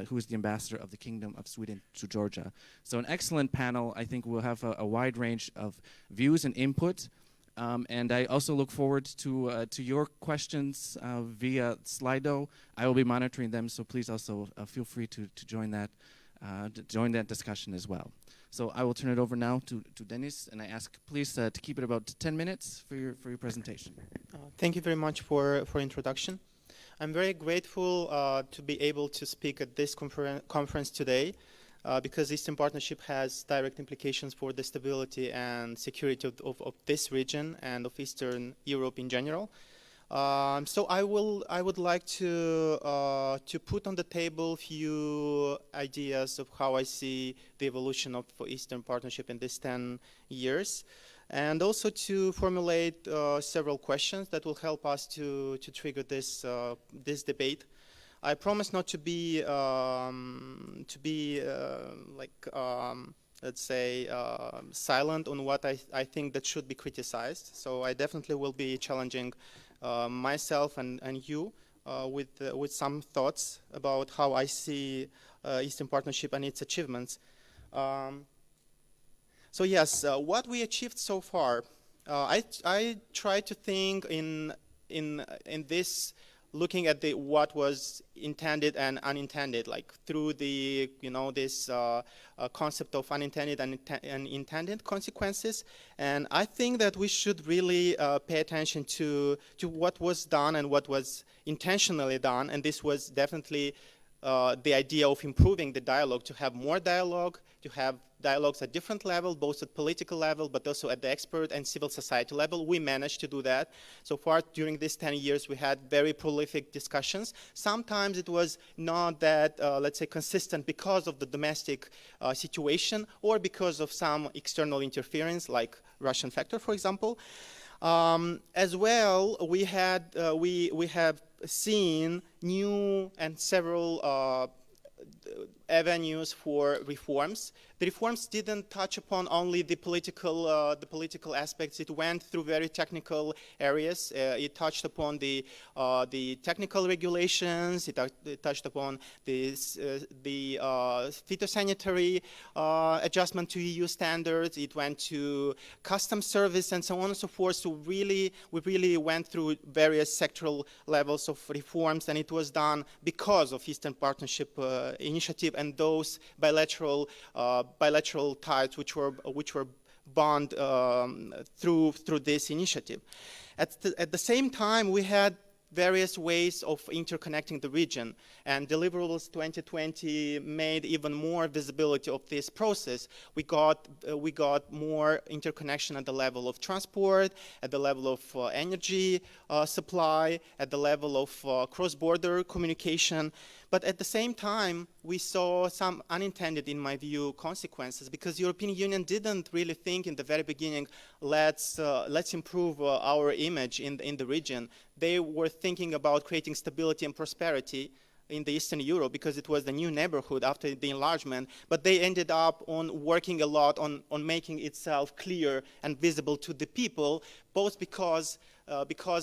who is the ambassador of the Kingdom of Sweden to Georgia. So an excellent panel. I think we'll have a wide range of views and input. And I also look forward to your questions via Slido. I will be monitoring them, so please also feel free to join that discussion as well. So I will turn it over now to Dennis, and I ask please to keep it about 10 minutes for your presentation. Thank you very much for introduction. I'm very grateful to be able to speak at this conference today because Eastern Partnership has direct implications for the stability and security of this region and of Eastern Europe in general. So I would like to put on the table a few ideas of how I see the evolution of Eastern Partnership in these 10 years. And also to formulate several questions that will help us to trigger this debate. I promise not to be let's say silent on what I think that should be criticized. So I definitely will be challenging myself and you with some thoughts about how I see Eastern Partnership and its achievements. So yes, what we achieved so far, I try to think in this, looking at what was intended and unintended, like through the this concept of unintended and intended consequences. And I think that we should really pay attention to what was done and what was intentionally done. And this was definitely the idea of improving the dialogue, to have more dialogue, to have dialogues at different levels, both at political level, but also at the expert and civil society level. We managed to do that. So far, during these 10 years, we had very prolific discussions. Sometimes it was not that, let's say, consistent because of the domestic situation or because of some external interference, like Russian factor, for example. As well, we have seen new and several avenues for reforms. The reforms didn't touch upon only the political aspects. It went through very technical areas. It touched upon the technical regulations. It touched upon the phytosanitary adjustment to EU standards. It went to customs service and so on and so forth. So we really went through various sectoral levels of reforms, and it was done because of Eastern Partnership initiative and those bilateral ties which were bound through this initiative. At the same time, we had various ways of interconnecting the region, and Deliverables 2020 made even more visibility of this process. We got more interconnection at the level of transport, at the level of energy supply, at the level of cross-border communication. But at the same time, we saw some unintended, in my view, consequences, because the European Union didn't really think in the very beginning, let's improve our image in the region. They were thinking about creating stability and prosperity in the Eastern Europe because it was the new neighborhood after the enlargement, but they ended up on working a lot on making itself clear and visible to the people, both because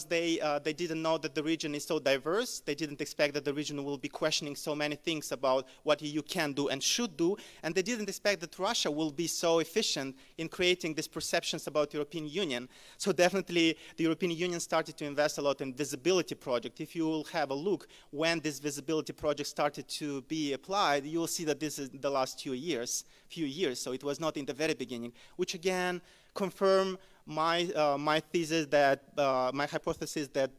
they didn't know that the region is so diverse. They didn't expect that the region will be questioning so many things about what EU can do and should do, and they didn't expect that Russia will be so efficient in creating these perceptions about the European Union. So definitely the European Union started to invest a lot in visibility project. If you will have a look when this visibility project started to be applied, you will see that this is the last few years. So it was not in the very beginning, which again confirm my thesis that my hypothesis that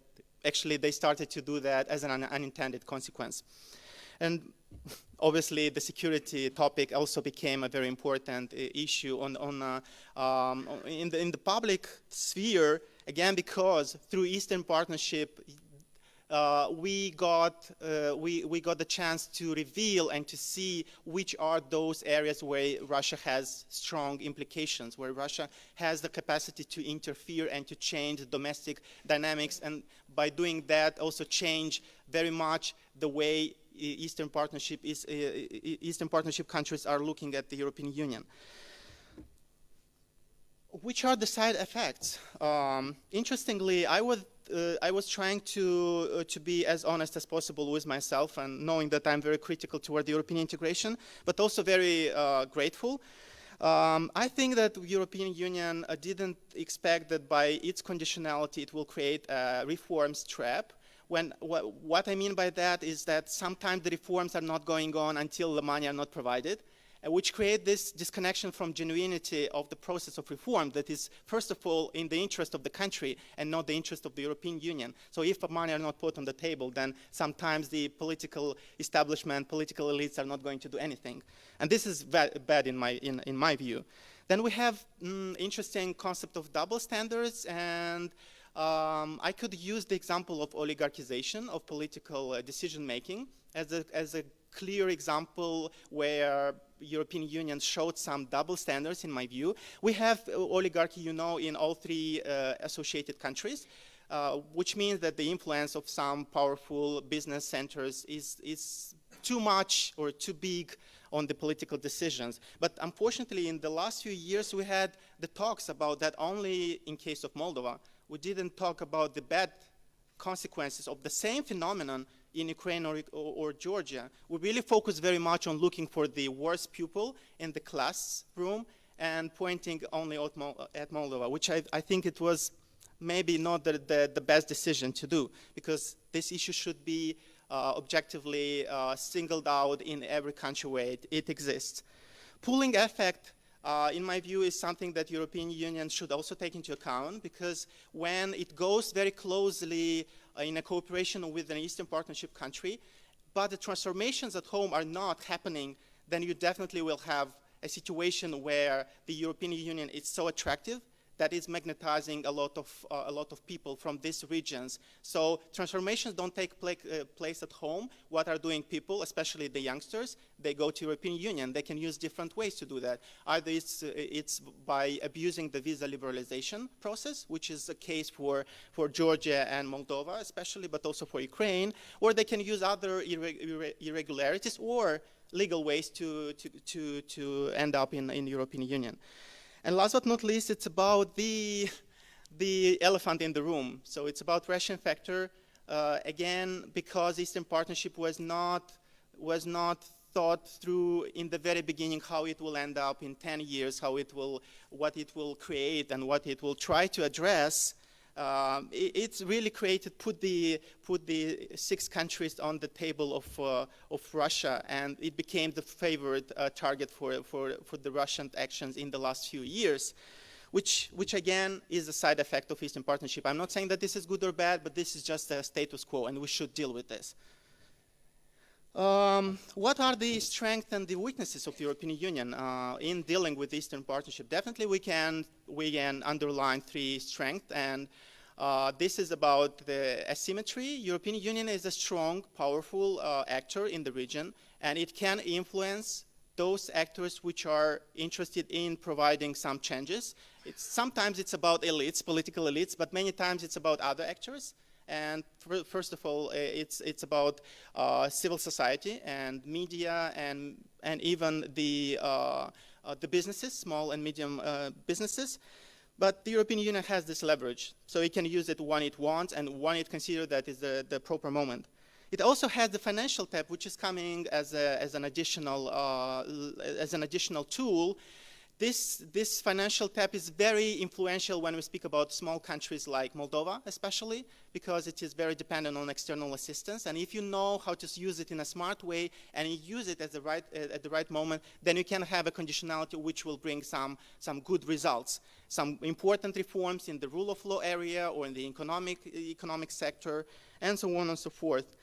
actually they started to do that as an unintended consequence. And obviously the security topic also became a very important issue in the public sphere, again because through Eastern Partnership we got the chance to reveal and to see which are those areas where Russia has strong implications, where Russia has the capacity to interfere and to change the domestic dynamics, and by doing that also change very much the way Eastern Partnership countries are looking at the European Union. Which are the side effects? Interestingly, I trying to be as honest as possible with myself, and knowing that I'm very critical toward European integration, but also very grateful. I think that the European Union didn't expect that by its conditionality it will create a reforms trap. What I mean by that is that sometimes the reforms are not going on until the money are not provided, which create this disconnection from genuinity of the process of reform that is, first of all, in the interest of the country and not the interest of the European Union. So if money are not put on the table, then sometimes the political establishment, political elites are not going to do anything. And this is bad in my view. Then we have interesting concept of double standards, and I could use the example of oligarchization of political decision-making as a clear example where European Union showed some double standards, in my view. We have oligarchy, you know, in all three associated countries, which means that the influence of some powerful business centers is too much or too big on the political decisions. But unfortunately, in the last few years, we had the talks about that only in case of Moldova. We didn't talk about the bad consequences of the same phenomenon in Ukraine or Georgia. We really focus very much on looking for the worst pupil in the classroom and pointing only at Moldova, which I think it was maybe not the best decision to do, because this issue should be objectively singled out in every country where it exists. Pooling effect, in my view, is something that European Union should also take into account, because when it goes very closely in a cooperation with an Eastern Partnership country, but the transformations at home are not happening, then you definitely will have a situation where the European Union is so attractive that is magnetizing a lot of people from these regions. So transformations don't take place at home. What are doing people, especially the youngsters? They go to European Union. They can use different ways to do that. Either it's by abusing the visa liberalization process, which is the case for Georgia and Moldova especially, but also for Ukraine, or they can use other irregularities or legal ways to end up in European Union. And last but not least, it's about the elephant in the room. So it's about Russian factor. Again, because Eastern Partnership was not thought through in the very beginning how it will end up in 10 years, what it will create and what it will try to address. It's really put the 6 countries on the table of Russia, and it became the favorite target for the Russian actions in the last few years, which again is a side effect of Eastern Partnership. I'm not saying that this is good or bad, but this is just a status quo, and we should deal with this. What are the strengths and the weaknesses of the European Union in dealing with the Eastern Partnership? Definitely we can underline 3 strengths, and this is about the asymmetry. European Union is a strong, powerful actor in the region, and it can influence those actors which are interested in providing some changes. Sometimes it's about elites, political elites, but many times it's about other actors. And first of all, it's about civil society and media and even the businesses, small and medium businesses. But the European Union has this leverage, so it can use it when it wants and when it considers that is the proper moment. It also has the financial tap, which is coming as an additional tool. This financial tap is very influential when we speak about small countries like Moldova, especially, because it is very dependent on external assistance. And if you know how to use it in a smart way and you use it at the right moment, then you can have a conditionality which will bring some good results. Some important reforms in the rule of law area or in the economic sector, and so on and so forth.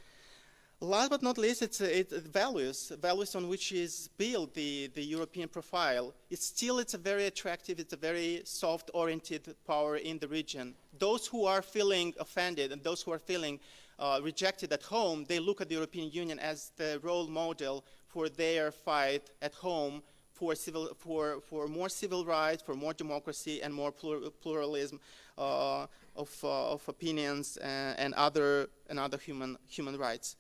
Last but not least, it's values on which is built the European profile. It's a very attractive, it's a very soft-oriented power in the region. Those who are feeling offended and those who are feeling rejected at home, they look at the European Union as the role model for their fight at home for more civil rights, for more democracy, and more pluralism of opinions and other human rights.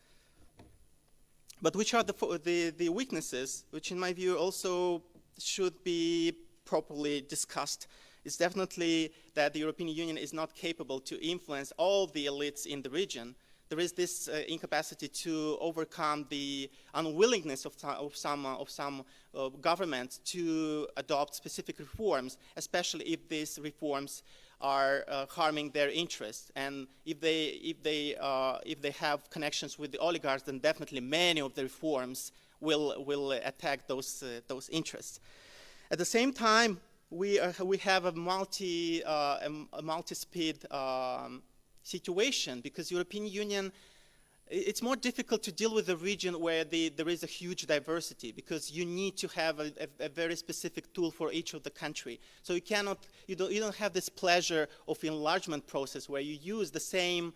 But which are the weaknesses, which in my view also should be properly discussed It's definitely that the European Union is not capable to influence all the elites in the region. There is this incapacity to overcome the unwillingness of some governments to adopt specific reforms, especially if these reforms are harming their interests. And if they have connections with the oligarchs, then definitely many of the reforms will attack those interests. At the same time, we have a multi-speed situation, because European Union, it's more difficult to deal with a region where there is a huge diversity, because you need to have a very specific tool for each of the country. So you don't have this pleasure of enlargement process where you use the same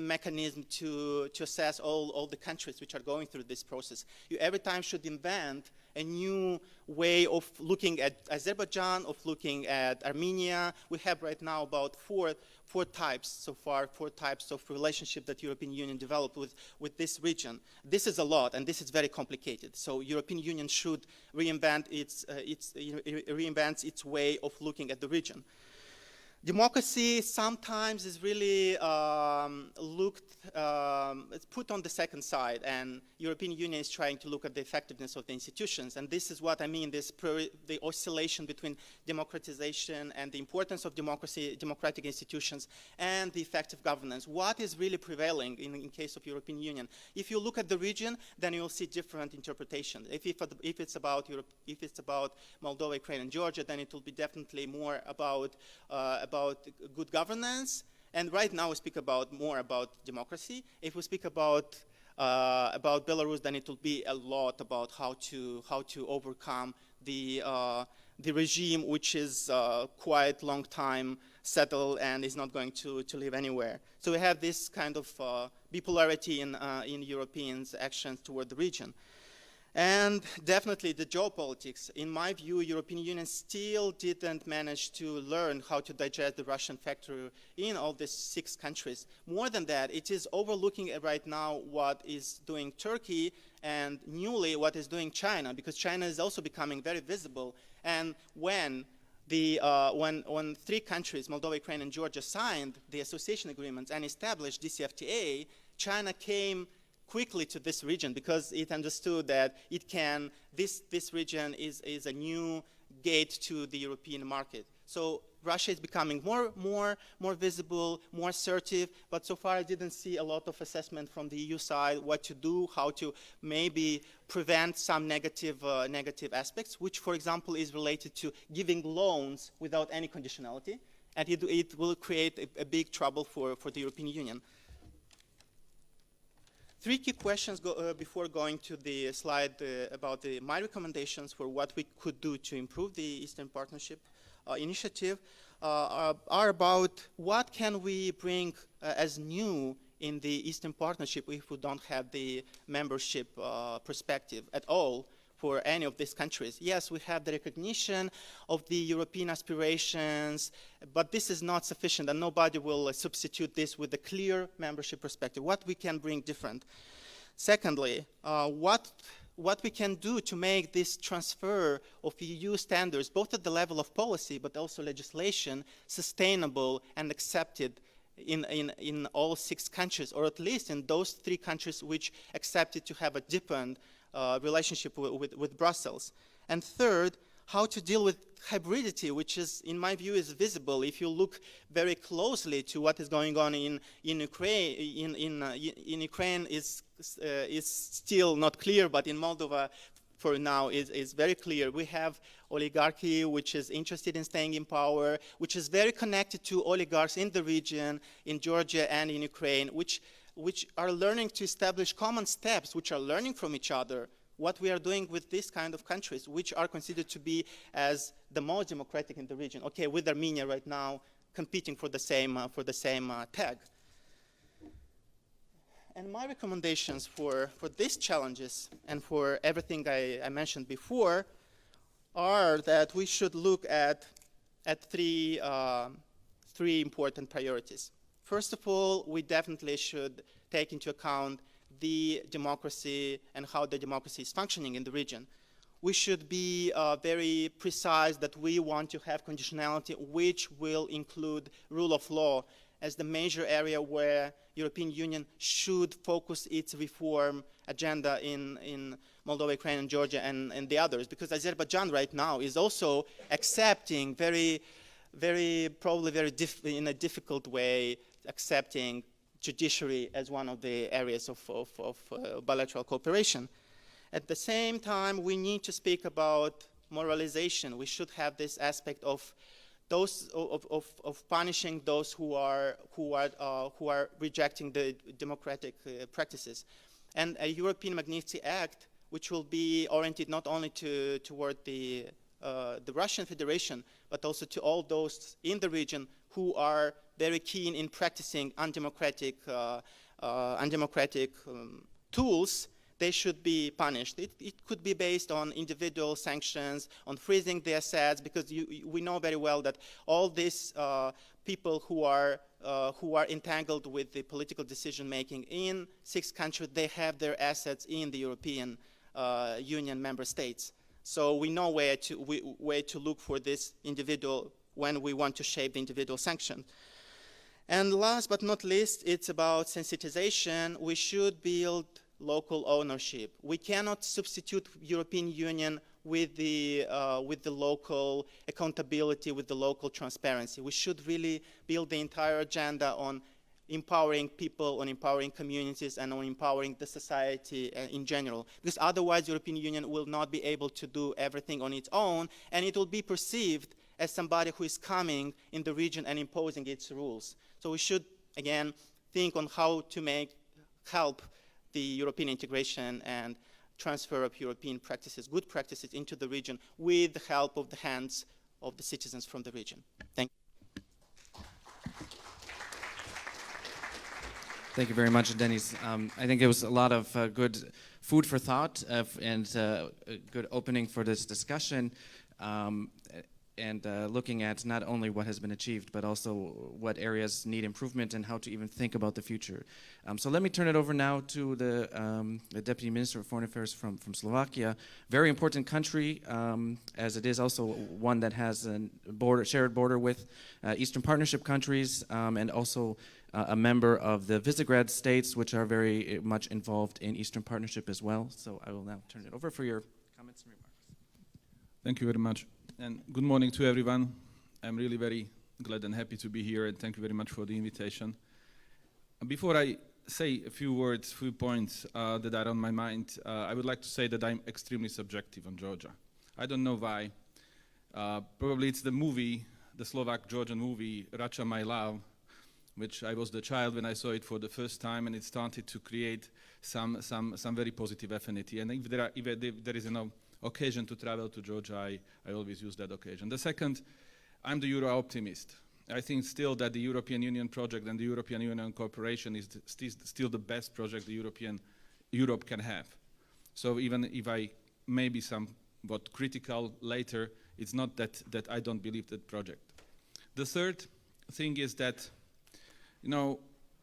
mechanism to assess all the countries which are going through this process. You every time should invent a new way of looking at Azerbaijan, of looking at Armenia. We have right now about four types so far, 4 types of relationship that European Union developed with this region. This is a lot, and this is very complicated. So European Union should reinvent its way of looking at the region. Democracy sometimes is really it's put on the second side, and European Union is trying to look at the effectiveness of the institutions. And this is what I mean, the oscillation between democratization and the importance of democratic institutions and the effective governance. What is really prevailing in case of European Union? If you look at the region, then you'll see different interpretations. If it's about Moldova, Ukraine, and Georgia, then it will be definitely more about good governance, and right now we speak more about democracy. If we speak about Belarus, then it will be a lot about how to overcome the regime, which is quite long time settled and is not going to live anywhere. So we have this kind of bipolarity in Europeans' actions toward the region. And definitely the geopolitics. In my view, European Union still didn't manage to learn how to digest the Russian factor in all these 6 countries. More than that, it is overlooking right now what is doing Turkey, and newly what is doing China, because China is also becoming very visible. And when 3 countries, Moldova, Ukraine, and Georgia, signed the association agreements and established DCFTA, China came quickly to this region because it understood that this region is a new gate to the European market. So Russia is becoming more visible, more assertive, but so far I didn't see a lot of assessment from the EU side what to do, how to maybe prevent some negative aspects, which, for example, is related to giving loans without any conditionality, and it will create a big trouble for the European Union. 3 key questions before going to the slide about my recommendations for what we could do to improve the Eastern Partnership initiative are about what can we bring as new in the Eastern Partnership if we don't have the membership perspective at all for any of these countries. Yes, we have the recognition of the European aspirations, but this is not sufficient, and nobody will substitute this with a clear membership perspective. What we can bring different. Secondly, what we can do to make this transfer of EU standards, both at the level of policy but also legislation, sustainable and accepted in all 6 countries, or at least in those 3 countries which accepted to have a deepened relationship with Brussels. And third, how to deal with hybridity, which is, in my view, is visible if you look very closely to what is going on in Ukraine. In Ukraine is still not clear, but in Moldova, for now, is very clear. We have oligarchy, which is interested in staying in power, which is very connected to oligarchs in the region, in Georgia and in Ukraine, which are learning to establish common steps, which are learning from each other what we are doing with these kind of countries, which are considered to be as the most democratic in the region. Okay, with Armenia right now competing for the same tag. And my recommendations for these challenges and for everything I mentioned before are that we should look at 3 important priorities. First of all, we definitely should take into account the democracy and how the democracy is functioning in the region. we should be very precise that we want to have conditionality which will include rule of law as the major area where European Union should focus its reform agenda in Moldova, Ukraine, and Georgia, and the others. Because Azerbaijan right now is also accepting in a difficult way, accepting judiciary as one of the areas of bilateral cooperation. At the same time, we need to speak about moralization. We should have this aspect of punishing those who are rejecting the democratic practices, and a European Magnitsky Act, which will be oriented not only toward the Russian Federation, but also to all those in the region who are very keen in practicing undemocratic tools. They should be punished. It could be based on individual sanctions, on freezing the assets, because we know very well that all these people who are entangled with the political decision making in 6 countries, they have their assets in the European Union member states. So we know where to look for this individual when we want to shape the individual sanction. And last but not least, it's about sensitization. We should build local ownership. We cannot substitute European Union with the local accountability, with the local transparency. We should really build the entire agenda on empowering people, on empowering communities, and on empowering the society in general. Because otherwise, European Union will not be able to do everything on its own, and it will be perceived as somebody who is coming in the region and imposing its rules. So we should, again, think on how to help the European integration and transfer of European practices, good practices, into the region with the help of the hands of the citizens from the region. Thank you. Thank you very much, Denis. I think it was a lot of good food for thought and a good opening for this discussion. And looking at not only what has been achieved, but also what areas need improvement and how to even think about the future. So let me turn it over now to the Deputy Minister of Foreign Affairs from Slovakia. Very important country, as it is also one that has a shared border with Eastern Partnership countries, and also a member of the Visegrad states, which are very much involved in Eastern Partnership as well. So I will now turn it over for your comments and remarks. Thank you very much. And good morning to everyone. I'm really very glad and happy to be here, and thank you very much for the invitation. Before I say a few words, few points that are on my mind, I would like to say that I'm extremely subjective on Georgia. I don't know why. Probably it's the movie, the Slovak-Georgian movie, Racha My Love, which I was the child when I saw it for the first time, and it started to create some very positive affinity. And if there is occasion to travel to Georgia, I always use that occasion. The second, I'm the Euro optimist. I think still that the European Union project and the European Union cooperation is still the best project Europe can have. So even if I may be somewhat critical later, it's not that I don't believe that project. The third thing is that,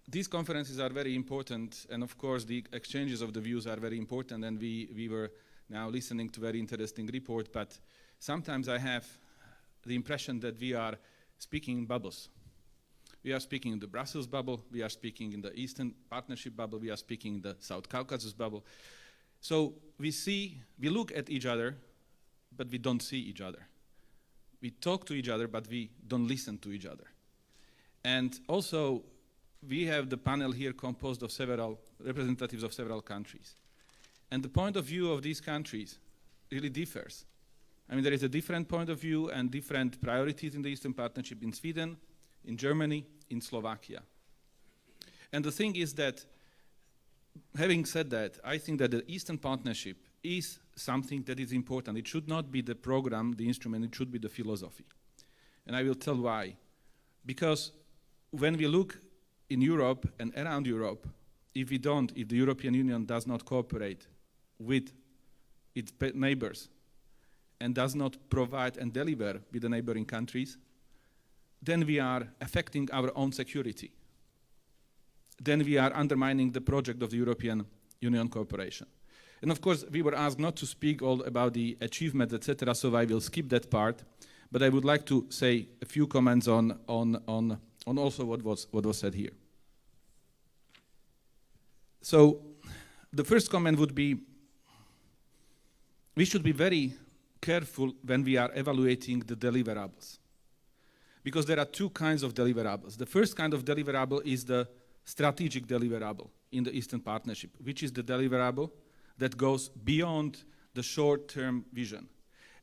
these conferences are very important, and of course the exchanges of the views are very important, and we were now listening to very interesting report, but sometimes I have the impression that we are speaking in bubbles. We are speaking in the Brussels bubble, we are speaking in the Eastern Partnership bubble, we are speaking in the South Caucasus bubble. So we look at each other, but we don't see each other. We talk to each other, but we don't listen to each other. And also, we have the panel here composed of several representatives of several countries. And the point of view of these countries really differs. I mean, there is a different point of view and different priorities in the Eastern Partnership in Sweden, in Germany, in Slovakia. And the thing is that, having said that, I think that the Eastern Partnership is something that is important. It should not be the program, the instrument, it should be the philosophy. And I will tell why. Because when we look in Europe and around Europe, if the European Union does not cooperate with its neighbors and does not provide and deliver with the neighboring countries, then we are affecting our own security. Then we are undermining the project of the European Union cooperation. And of course, we were asked not to speak all about the achievements, etc., so I will skip that part. But I would like to say a few comments on also what was said here. So the first comment would be, we should be very careful when we are evaluating the deliverables. Because there are two kinds of deliverables. The first kind of deliverable is the strategic deliverable in the Eastern Partnership, which is the deliverable that goes beyond the short-term vision.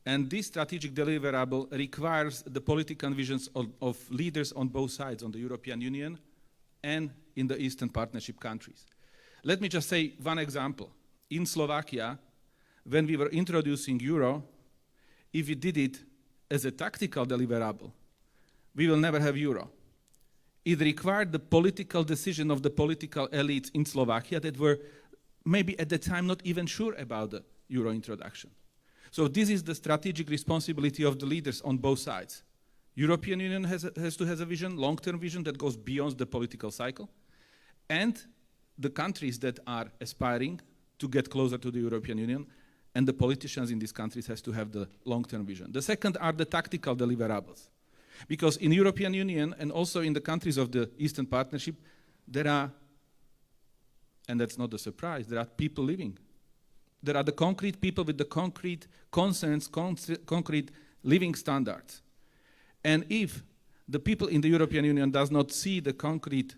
And this strategic deliverable requires the political visions of leaders on both sides, on the European Union and in the Eastern Partnership countries. Let me just say one example. In Slovakia, when we were introducing euro, if we did it as a tactical deliverable, we will never have euro. It required the political decision of the political elites in Slovakia that were maybe at the time not even sure about the euro introduction. So this is the strategic responsibility of the leaders on both sides. European Union has to have a vision, long-term vision that goes beyond the political cycle. And the countries that are aspiring to get closer to the European Union and the politicians in these countries has to have the long-term vision. The second are the tactical deliverables. Because in European Union and also in the countries of the Eastern Partnership, there are, and that's not a surprise, there are people living. There are the concrete people with the concrete concerns, concrete living standards. And if the people in the European Union does not see the concrete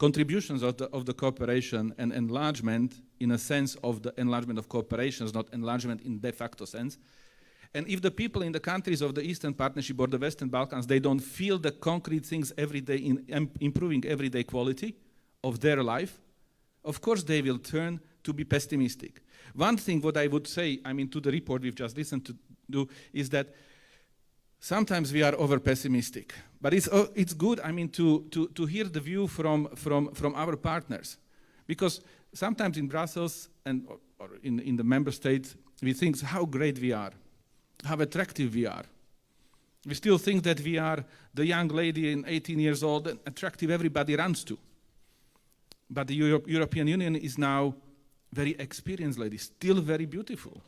contributions of the cooperation and enlargement in a sense of the enlargement of cooperations, not enlargement in de facto sense, and if the people in the countries of the Eastern Partnership or the Western Balkans, they don't feel the concrete things every day in improving everyday quality of their life, of course they will turn to be pessimistic. One thing what I would say, I mean, to the report we've just listened to do, is that sometimes we are over pessimistic. But it's good, I mean, to hear the view from our partners. Because sometimes in Brussels and or in the member states, we think how great we are, how attractive we are. We still think that we are the young lady in 18 years old and attractive everybody runs to. But the European Union is now very experienced lady, still very beautiful.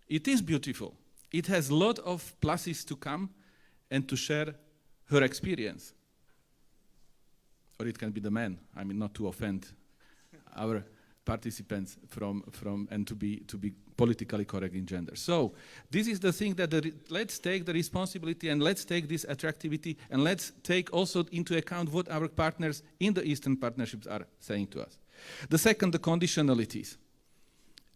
It is beautiful. It has a lot of pluses to come and to share her experience. Or it can be the man, I mean, not to offend our participants and to be politically correct in gender. So this is the thing that let's take the responsibility and let's take this attractivity and let's take also into account what our partners in the Eastern Partnerships are saying to us. The second, the conditionalities.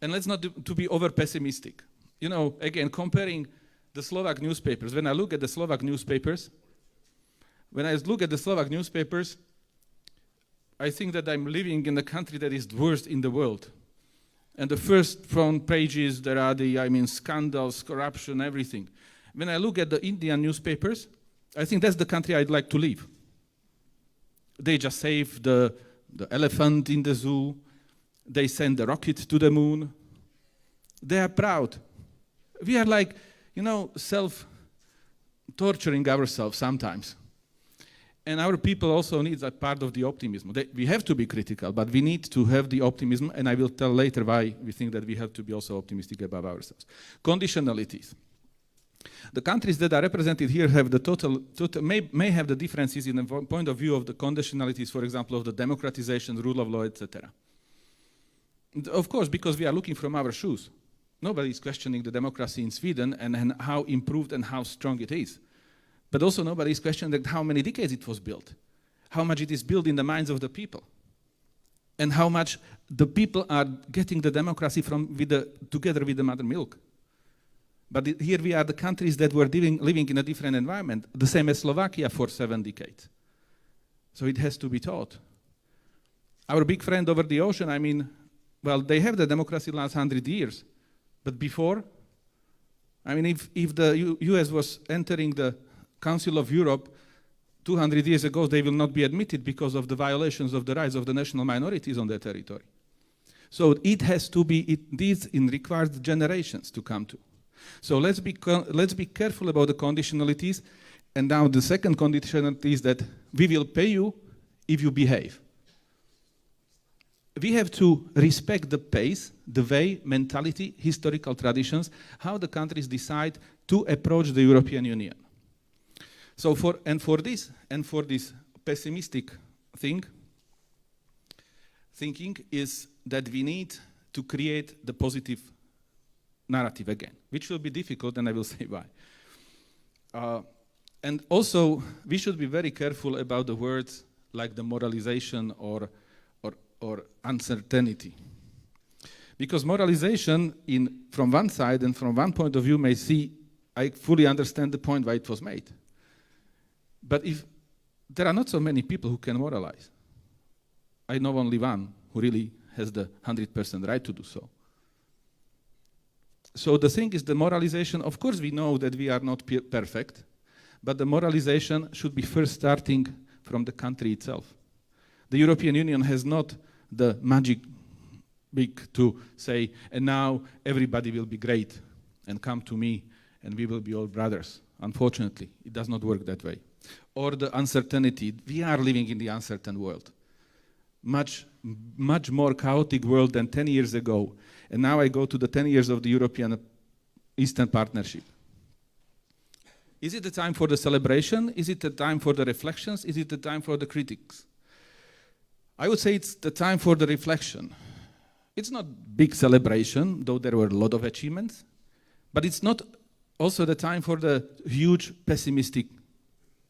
And let's not to be over pessimistic. You know, again, comparing the Slovak newspapers, when I look at the Slovak newspapers, I think that I'm living in a country that is the worst in the world. And the first front pages, there are scandals, corruption, everything. When I look at the Indian newspapers, I think that's the country I'd like to live. They just saved the elephant in the zoo. They sent the rocket to the moon. They are proud. We are like, self-torturing ourselves sometimes. And our people also need a part of the optimism. We have to be critical, but we need to have the optimism, and I will tell later why we think that we have to be also optimistic about ourselves. Conditionalities. The countries that are represented here have may have the differences in the point of view of the conditionalities, for example, of the democratization, rule of law, etc. Of course, because we are looking from our shoes. Nobody is questioning the democracy in Sweden and how improved and how strong it is. But also nobody is questioning how many decades it was built, how much it is built in the minds of the people, and how much the people are getting the democracy together with the mother milk. But here we are the countries that were living in a different environment, the same as Slovakia for 7 decades. So it has to be taught. Our big friend over the ocean, they have the democracy the last 100 years. But before, if the US was entering the Council of Europe 200 years ago, they will not be admitted because of the violations of the rights of the national minorities on their territory. So it has to be, these requires generations to come to. So let's be careful about the conditionalities. And now the second conditionality is that we will pay you if you behave. we have to respect the pace, the way, mentality, historical traditions, how the countries decide to approach the European Union. So for this pessimistic thinking is that we need to create the positive narrative again, which will be difficult, and I will say why. And also, we should be very careful about the words like demoralization or uncertainty. Because moralization, from one side and from one point of view, may see, I fully understand the point why it was made. But if there are not so many people who can moralize, I know only one who really has the 100% right to do so. So the thing is, the moralization, of course we know that we are not perfect, but the moralization should be first starting from the country itself. The European Union has not the magic brick to say, and now everybody will be great and come to me and we will be all brothers. Unfortunately, it does not work that way. Or the uncertainty. We are living in the uncertain world. Much more chaotic world than 10 years ago. And now I go to the 10 years of the European Eastern Partnership. Is it the time for the celebration? Is it the time for the reflections? Is it the time for the critics? I would say it's the time for the reflection. It's not big celebration, though there were a lot of achievements, but it's not also the time for the huge pessimistic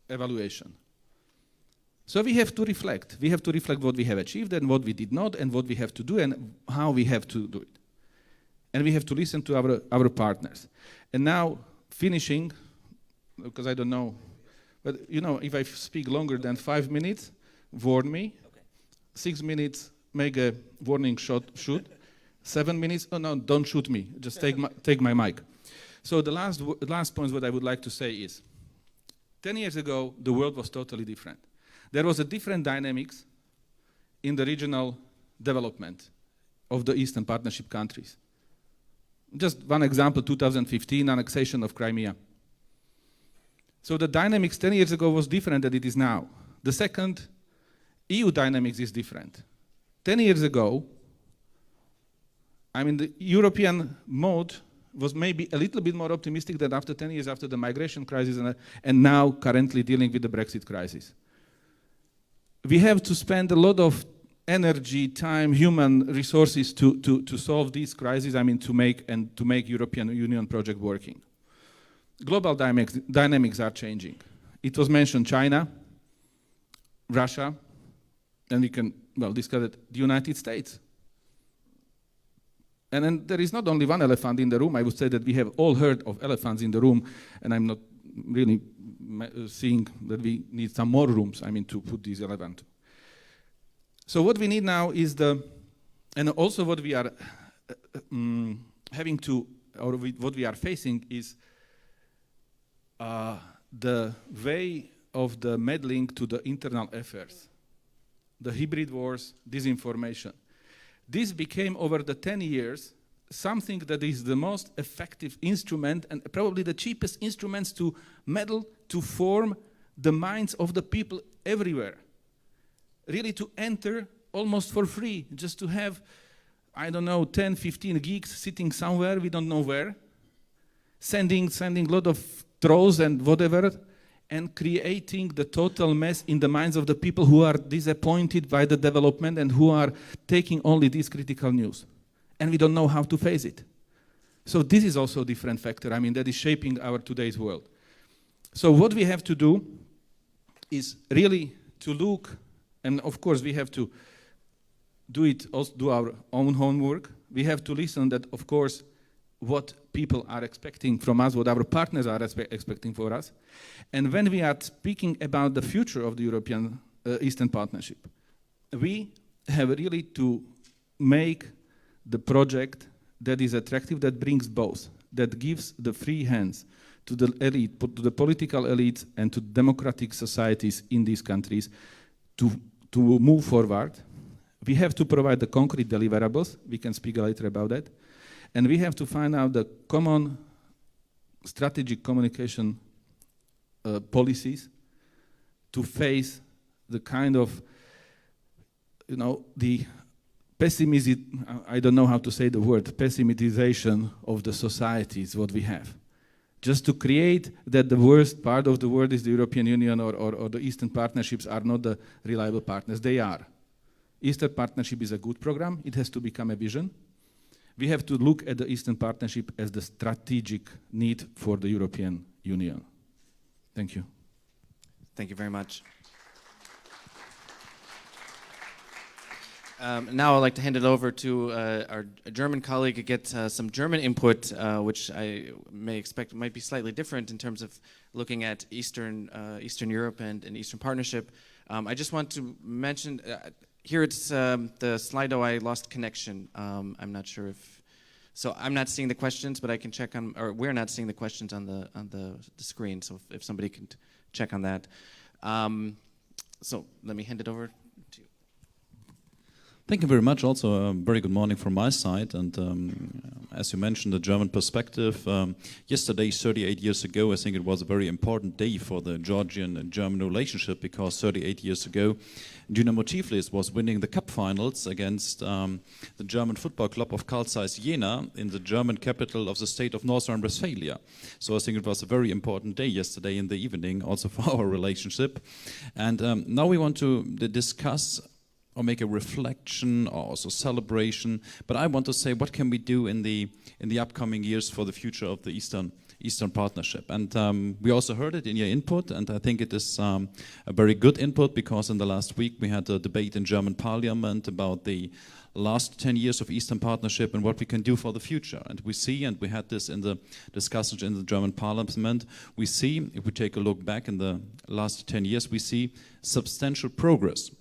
evaluation. So we have to reflect. We have to reflect what we have achieved and what we did not and what we have to do and how we have to do it. And we have to listen to our partners. And now, finishing, because I don't know, but you know, if I speak longer than 5 minutes, warn me. Okay. 6 minutes, make a warning shot, shoot. 7 minutes, oh no, don't shoot me. Just take my mic. So the last point what I would like to say is, 10 years ago, the world was totally different. There was a different dynamics in the regional development of the Eastern Partnership countries. Just one example, 2015, annexation of Crimea. So the dynamics 10 years ago was different than it is now. The second, EU dynamics is different. 10 years ago, I mean, the European mode was maybe a little bit more optimistic than after 10 years after the migration crisis and now currently dealing with the Brexit crisis. We have to spend a lot of energy, time, human resources to solve these crises, I mean, to make European Union project working. Global dynamics are changing. It was mentioned China, Russia, and we can, well, discuss it, the United States. And then there is not only one elephant in the room. I would say that we have all heard of elephants in the room, and I'm not really seeing that we need some more rooms, I mean, to put these elephants. So what we need now is and also what we are having to, or what we are facing is the way of the meddling to the internal affairs, the hybrid wars, disinformation. This became, over the 10 years, something that is the most effective instrument and probably the cheapest instruments to meddle, to form the minds of the people everywhere. Really to enter almost for free, just to have, I don't know, 10, 15 geeks sitting somewhere, we don't know where, sending a lot of trolls and whatever, and creating the total mess in the minds of the people who are disappointed by the development and who are taking only this critical news. And we don't know how to face it. So this is also a different factor, I mean, that is shaping our today's world. So what we have to do is really to look, and of course we have to do our own homework. We have to listen that, of course, what people are expecting from us, what our partners are expecting for us. And when we are speaking about the future of the European Eastern Partnership, we have really to make the project that is attractive, that brings both, that gives the free hands to the elite, to the political elites and to democratic societies in these countries to move forward. We have to provide the concrete deliverables. We can speak later about that. And we have to find out the common strategic communication policies to face the kind of, the I don't know how to say the word, pessimization of the society is what we have. Just to create that the worst part of the world is the European Union or the Eastern Partnerships are not the reliable partners. They are. Eastern Partnership is a good program. It has to become a vision. We have to look at the Eastern Partnership as the strategic need for the European Union. Thank you. Thank you very much. Now I'd like to hand it over to our German colleague to get some German input, which I may expect might be slightly different in terms of looking at Eastern Europe and Eastern Partnership. I just want to mention, here it's the Slido, I lost connection. I'm not sure if, so I'm not seeing the questions, but I can check on, or we're not seeing the questions on the screen, so if somebody can check on that. So let me hand it over to you. Thank you very much. Also, a very good morning from my side. And as you mentioned, the German perspective. Yesterday, 38 years ago, I think it was a very important day for the Georgian and German relationship, because 38 years ago, Dynamo Tiflis was winning the cup finals against the German football club of Carl Zeiss Jena in the German capital of the state of North Rhine-Westphalia. So I think it was a very important day yesterday in the evening, also for our relationship. And now we want to discuss or make a reflection or also celebration. But I want to say, what can we do in the upcoming years for the future of the Eastern Partnership? And we also heard it in your input, and I think it is a very good input, because in the last week we had a debate in German Parliament about the last 10 years of Eastern Partnership and what we can do for the future. And we see, and we had this in the discussions in the German Parliament, we see, if we take a look back in the last 10 years, we see substantial progress,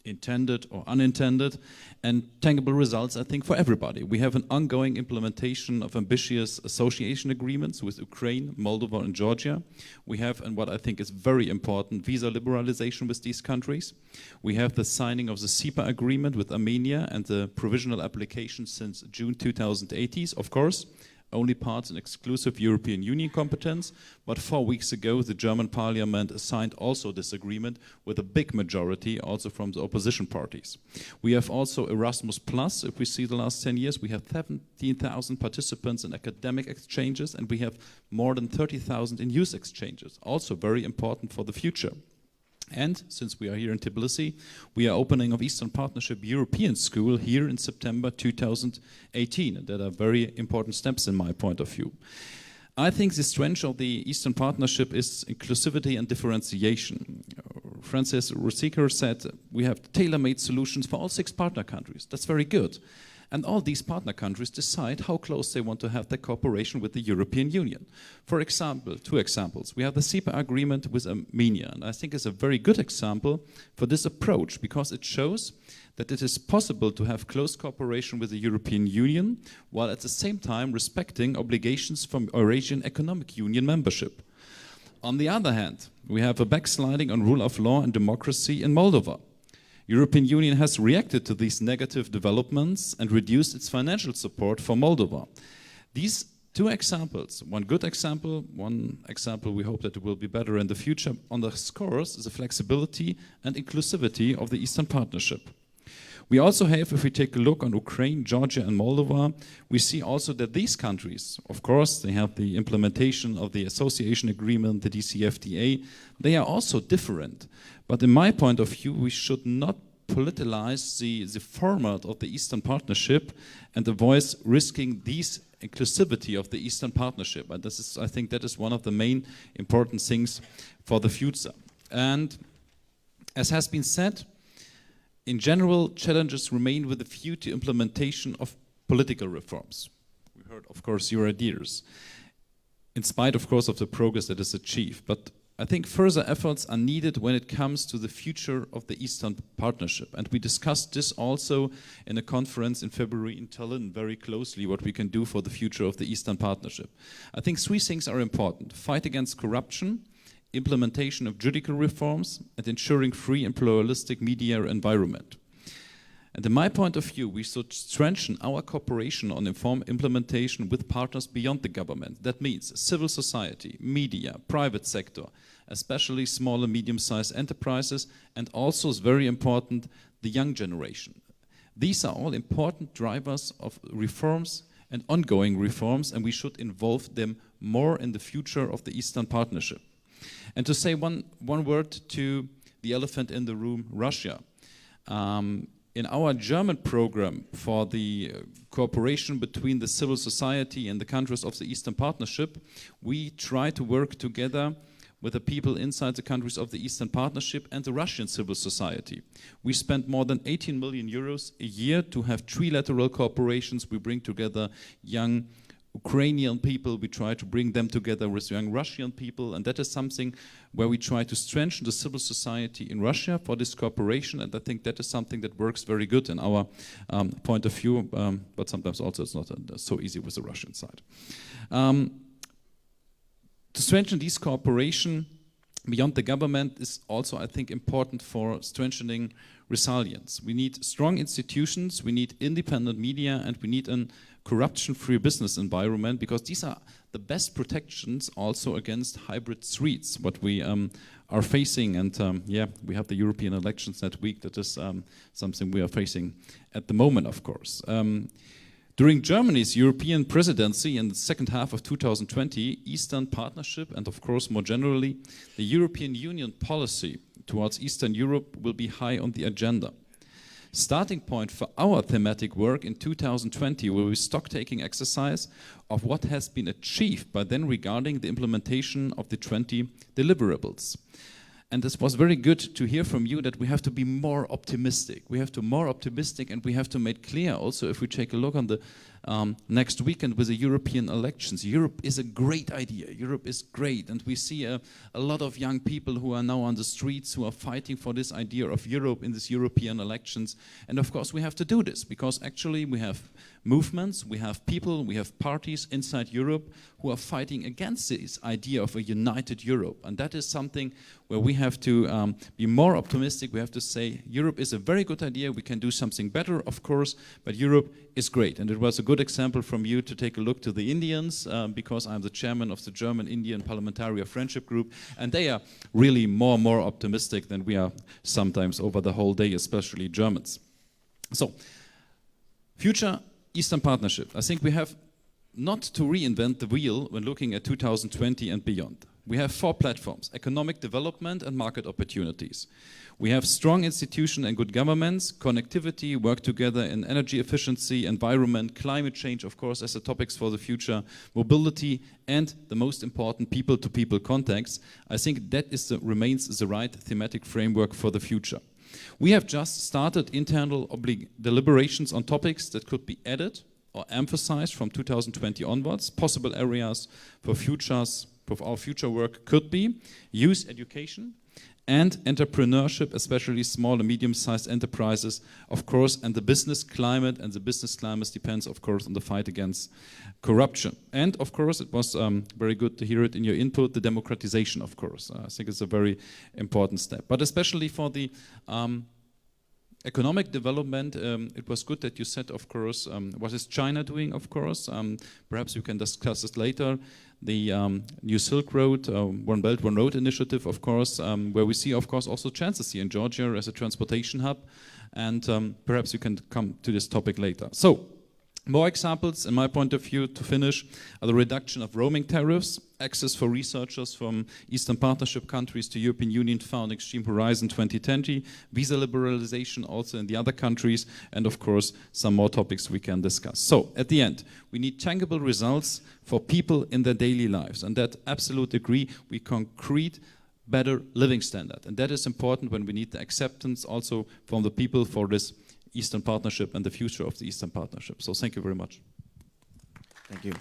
intended or unintended, and tangible results, I think, for everybody. We have an ongoing implementation of ambitious association agreements with Ukraine, Moldova, and Georgia. We have, and what I think is very important, visa liberalization with these countries. We have the signing of the SIPA agreement with Armenia and the provisional application since June 2018, of course. Only parts and exclusive European Union competence, but 4 weeks ago the German Parliament signed also this agreement with a big majority also from the opposition parties. We have also Erasmus Plus. If we see the last 10 years, we have 17,000 participants in academic exchanges, and we have more than 30,000 in youth exchanges, also very important for the future. And since we are here in Tbilisi, we are opening of Eastern Partnership European School here in September 2018. That are very important steps in my point of view. I think the strength of the Eastern Partnership is inclusivity and differentiation. Francis Rusiker said we have tailor-made solutions for all 6 partner countries. That's very good. And all these partner countries decide how close they want to have their cooperation with the European Union. For example, 2 examples. We have the SIPA agreement with Armenia, and I think it's a very good example for this approach, because it shows that it is possible to have close cooperation with the European Union while at the same time respecting obligations from Eurasian Economic Union membership. On the other hand, we have a backsliding on rule of law and democracy in Moldova. European Union has reacted to these negative developments and reduced its financial support for Moldova. These 2 examples, one good example, one example we hope that it will be better in the future, underscores the flexibility and inclusivity of the Eastern Partnership. We also have, if we take a look on Ukraine, Georgia and Moldova, we see also that these countries, of course, they have the implementation of the association agreement, the DCFTA, they are also different. But in my point of view, we should not politicize the format of the Eastern Partnership and avoid risking these inclusivity of the Eastern Partnership. And this is, I think that is one of the main important things for the future. And as has been said, in general, challenges remain with a view to implementation of political reforms. We heard, of course, your ideas, in spite, of course, of the progress that is achieved. But I think further efforts are needed when it comes to the future of the Eastern Partnership. And we discussed this also in a conference in February in Tallinn very closely, what we can do for the future of the Eastern Partnership. I think 3 things are important: fight against corruption, implementation of judicial reforms, and ensuring free and pluralistic media environment. And in my point of view, we should strengthen our cooperation on implementation with partners beyond the government. That means civil society, media, private sector, especially small and medium-sized enterprises, and also, is very important, the young generation. These are all important drivers of reforms and ongoing reforms, and we should involve them more in the future of the Eastern Partnership. And to say one word to the elephant in the room, Russia. In our German program for the cooperation between the civil society and the countries of the Eastern Partnership, we try to work together with the people inside the countries of the Eastern Partnership and the Russian civil society. We spend more than 18 million euros a year to have trilateral cooperations. We bring together young Ukrainian people, we try to bring them together with young Russian people, and that is something where we try to strengthen the civil society in Russia for this cooperation, and I think that is something that works very good in our point of view, but sometimes also it's not so easy with the Russian side. To strengthen this cooperation beyond the government is also, I think, important for strengthening resilience. We need strong institutions, we need independent media, and we need a corruption-free business environment, because these are the best protections also against hybrid threats, what we are facing. And yeah, we have the European elections that week. That is something we are facing at the moment, of course. During Germany's European presidency in the second half of 2020, Eastern Partnership and of course more generally, the European Union policy towards Eastern Europe will be high on the agenda. Starting point for our thematic work in 2020 will be a stock-taking exercise of what has been achieved by then regarding the implementation of the 20 deliverables. And this was very good to hear from you that we have to be more optimistic. We have to be more optimistic, and we have to make clear also, if we take a look on the next weekend with the European elections, Europe is a great idea. Europe is great, and we see a lot of young people who are now on the streets who are fighting for this idea of Europe in these European elections. And of course we have to do this, because actually we have movements, we have people, we have parties inside Europe who are fighting against this idea of a united Europe. And that is something where we have to be more optimistic. We have to say Europe is a very good idea, we can do something better, of course, but Europe is great. And it was a good example from you to take a look to the Indians, because I'm the chairman of the German-Indian Parliamentary Friendship Group, and they are really more optimistic than we are sometimes over the whole day, especially Germans. So, future Eastern Partnership. I think we have not to reinvent the wheel when looking at 2020 and beyond. We have 4 platforms: economic development and market opportunities. We have strong institutions and good governments, connectivity, work together in energy efficiency, environment, climate change, of course, as the topics for the future, mobility, and the most important, people-to-people contacts. I think that remains the right thematic framework for the future. We have just started internal deliberations on topics that could be added or emphasized from 2020 onwards. Possible areas for our future work could be youth education and entrepreneurship, especially small and medium-sized enterprises, of course, and the business climate. And the business climate depends, of course, on the fight against corruption. And, of course, it was very good to hear it in your input, the democratization, of course. I think it's a very important step. But especially for the economic development, it was good that you said, of course, what is China doing, of course. Perhaps you can discuss this later. The New Silk Road, One Belt, One Road initiative, of course, where we see, of course, also chances here in Georgia as a transportation hub. And perhaps you can come to this topic later. So, more examples, in my point of view, to finish, are the reduction of roaming tariffs, access for researchers from Eastern Partnership countries to European Union founding Stream Horizon 2020, visa liberalization also in the other countries, and of course, some more topics we can discuss. So, at the end, we need tangible results for people in their daily lives, and that absolutely agree, we concrete better living standard. And that is important when we need the acceptance also from the people for this Eastern Partnership and the future of the Eastern Partnership. So thank you very much. Thank you.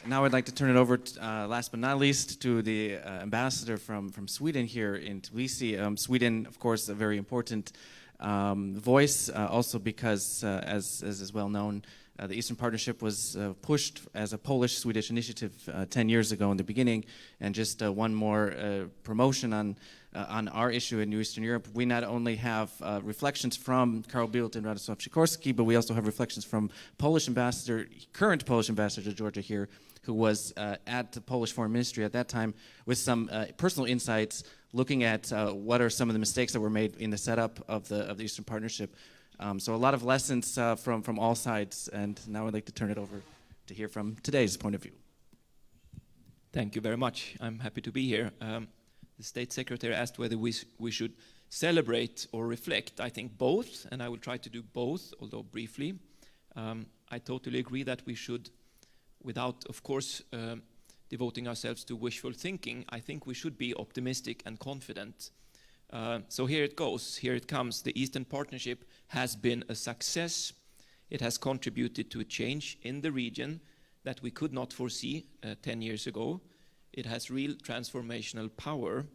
Now I'd like to turn it over, last but not least, to the ambassador from Sweden here in Tbilisi. Sweden, of course, a very important voice, also because, as is well known, the Eastern Partnership was pushed as a Polish-Swedish initiative 10 years ago in the beginning, and just one more promotion on on our issue in Eastern Europe, we not only have reflections from Carl Bildt and Radosław Sikorski, but we also have reflections from current Polish ambassador to Georgia here, who was at the Polish Foreign Ministry at that time, with some personal insights, looking at what are some of the mistakes that were made in the setup of the Eastern Partnership. So a lot of lessons from all sides, and now I'd like to turn it over to hear from today's point of view. Thank you very much. I'm happy to be here. The State Secretary asked whether we should celebrate or reflect. I think both, and I will try to do both, although briefly. I totally agree that we should, without, of course, devoting ourselves to wishful thinking, I think we should be optimistic and confident. So here it goes, here it comes. The Eastern Partnership has been a success. It has contributed to a change in the region that we could not foresee 10 years ago. It has real transformational power,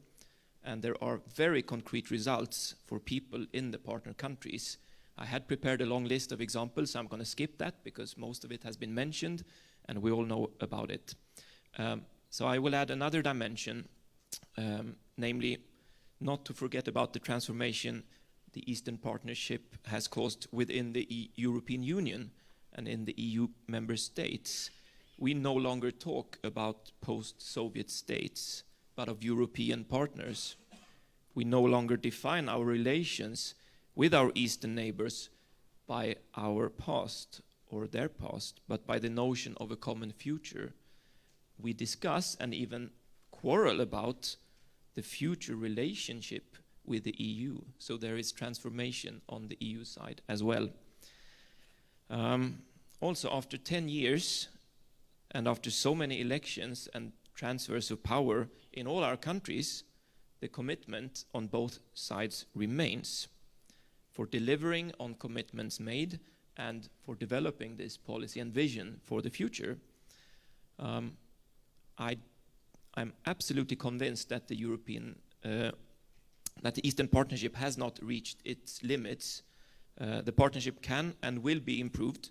and there are very concrete results for people in the partner countries. I had prepared a long list of examples. I'm going to skip that because most of it has been mentioned, and we all know about it. So I will add another dimension, namely not to forget about the transformation the Eastern Partnership has caused within the European Union and in the EU member states. We no longer talk about post-Soviet states, but of European partners. We no longer define our relations with our Eastern neighbors by our past or their past, but by the notion of a common future. We discuss and even quarrel about the future relationship with the EU. So there is transformation on the EU side as well. Also, after 10 years, and after so many elections and transfers of power in all our countries, the commitment on both sides remains for delivering on commitments made and for developing this policy and vision for the future. I'm absolutely convinced that the Eastern Partnership has not reached its limits. The partnership can and will be improved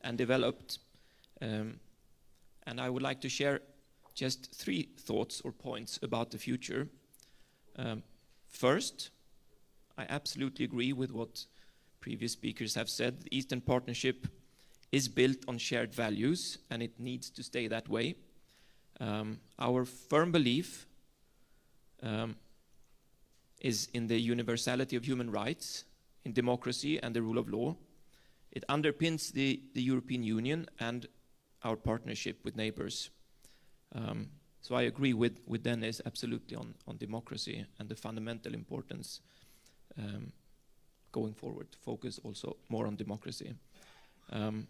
and developed. And I would like to share just 3 thoughts or points about the future. First, I absolutely agree with what previous speakers have said. The Eastern Partnership is built on shared values, and it needs to stay that way. Our firm belief is in the universality of human rights, in democracy and the rule of law. It underpins the European Union and our partnership with neighbors. So I agree with Dennis absolutely on democracy and the fundamental importance going forward, to focus also more on democracy. And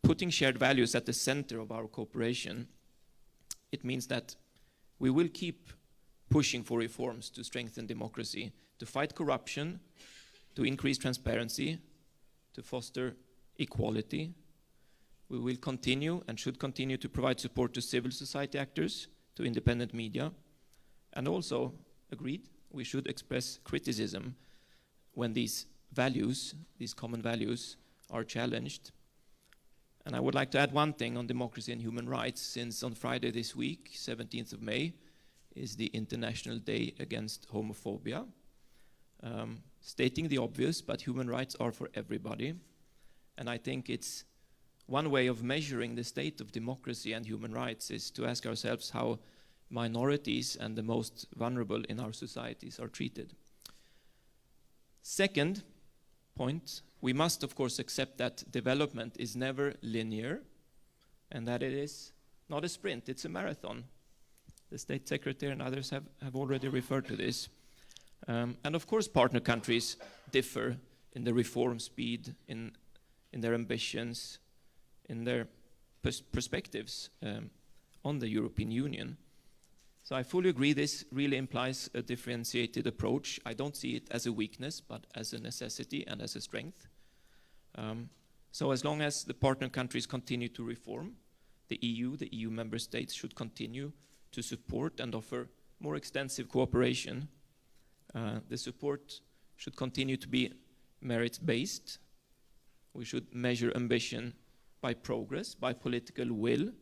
putting shared values at the center of our cooperation, it means that we will keep pushing for reforms to strengthen democracy, to fight corruption, to increase transparency, to foster equality. We will continue and should continue to provide support to civil society actors, to independent media, and also, agreed, we should express criticism when these values, these common values, are challenged. And I would like to add one thing on democracy and human rights, since on Friday this week, 17th of May, is the International Day Against Homophobia. Stating the obvious, but human rights are for everybody. And I think it's one way of measuring the state of democracy and human rights is to ask ourselves how minorities and the most vulnerable in our societies are treated. Second point, we must of course accept that development is never linear and that it is not a sprint, it's a marathon. The State Secretary and others have already referred to this. And of course partner countries differ in the reform speed, in their ambitions, in their perspectives on the European Union. So I fully agree this really implies a differentiated approach. I don't see it as a weakness, but as a necessity and as a strength. So as long as the partner countries continue to reform, the EU member states should continue to support and offer more extensive cooperation. The support should continue to be merit-based. We should measure ambition by progress, by political will,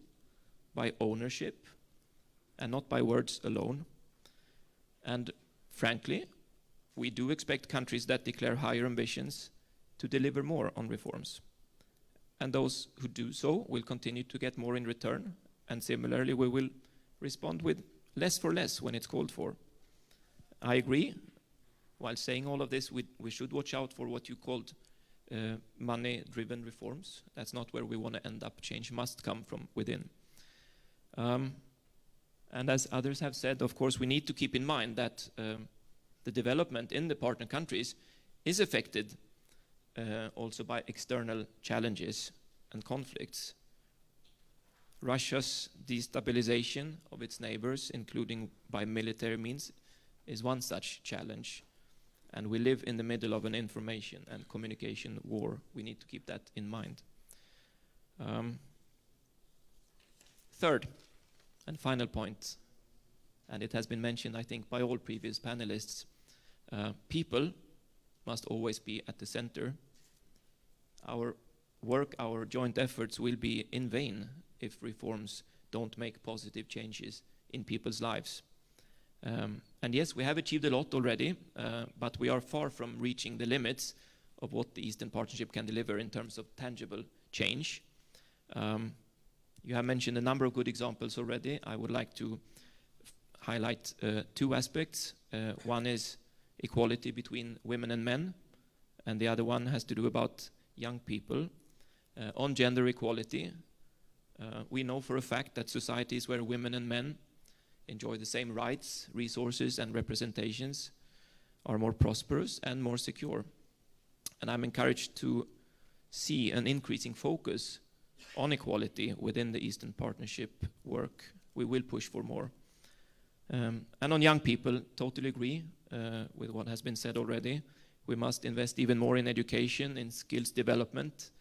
by ownership, and not by words alone. And frankly, we do expect countries that declare higher ambitions to deliver more on reforms. And those who do so will continue to get more in return. And similarly, we will respond with less for less when it's called for. I agree. While saying all of this, we should watch out for what you called money-driven reforms. That's not where we want to end up. Change must come from within. And as others have said, of course, we need to keep in mind that the development in the partner countries is affected also by external challenges and conflicts. Russia's destabilization of its neighbors, including by military means, is one such challenge. And we live in the middle of an information and communication war. We need to keep that in mind. Third and final point, and it has been mentioned, I think, by all previous panelists, people must always be at the center. Our work, our joint efforts will be in vain if reforms don't make positive changes in people's lives. And yes, we have achieved a lot already, but we are far from reaching the limits of what the Eastern Partnership can deliver in terms of tangible change. You have mentioned a number of good examples already. I would like to highlight two aspects. One is equality between women and men, and the other one has to do about young people. On gender equality, we know for a fact that societies where women and men enjoy the same rights, resources, and representations are more prosperous and more secure. And I'm encouraged to see an increasing focus on equality within the Eastern Partnership work. We will push for more. And on young people, totally agree with what has been said already. We must invest even more in education, in skills development,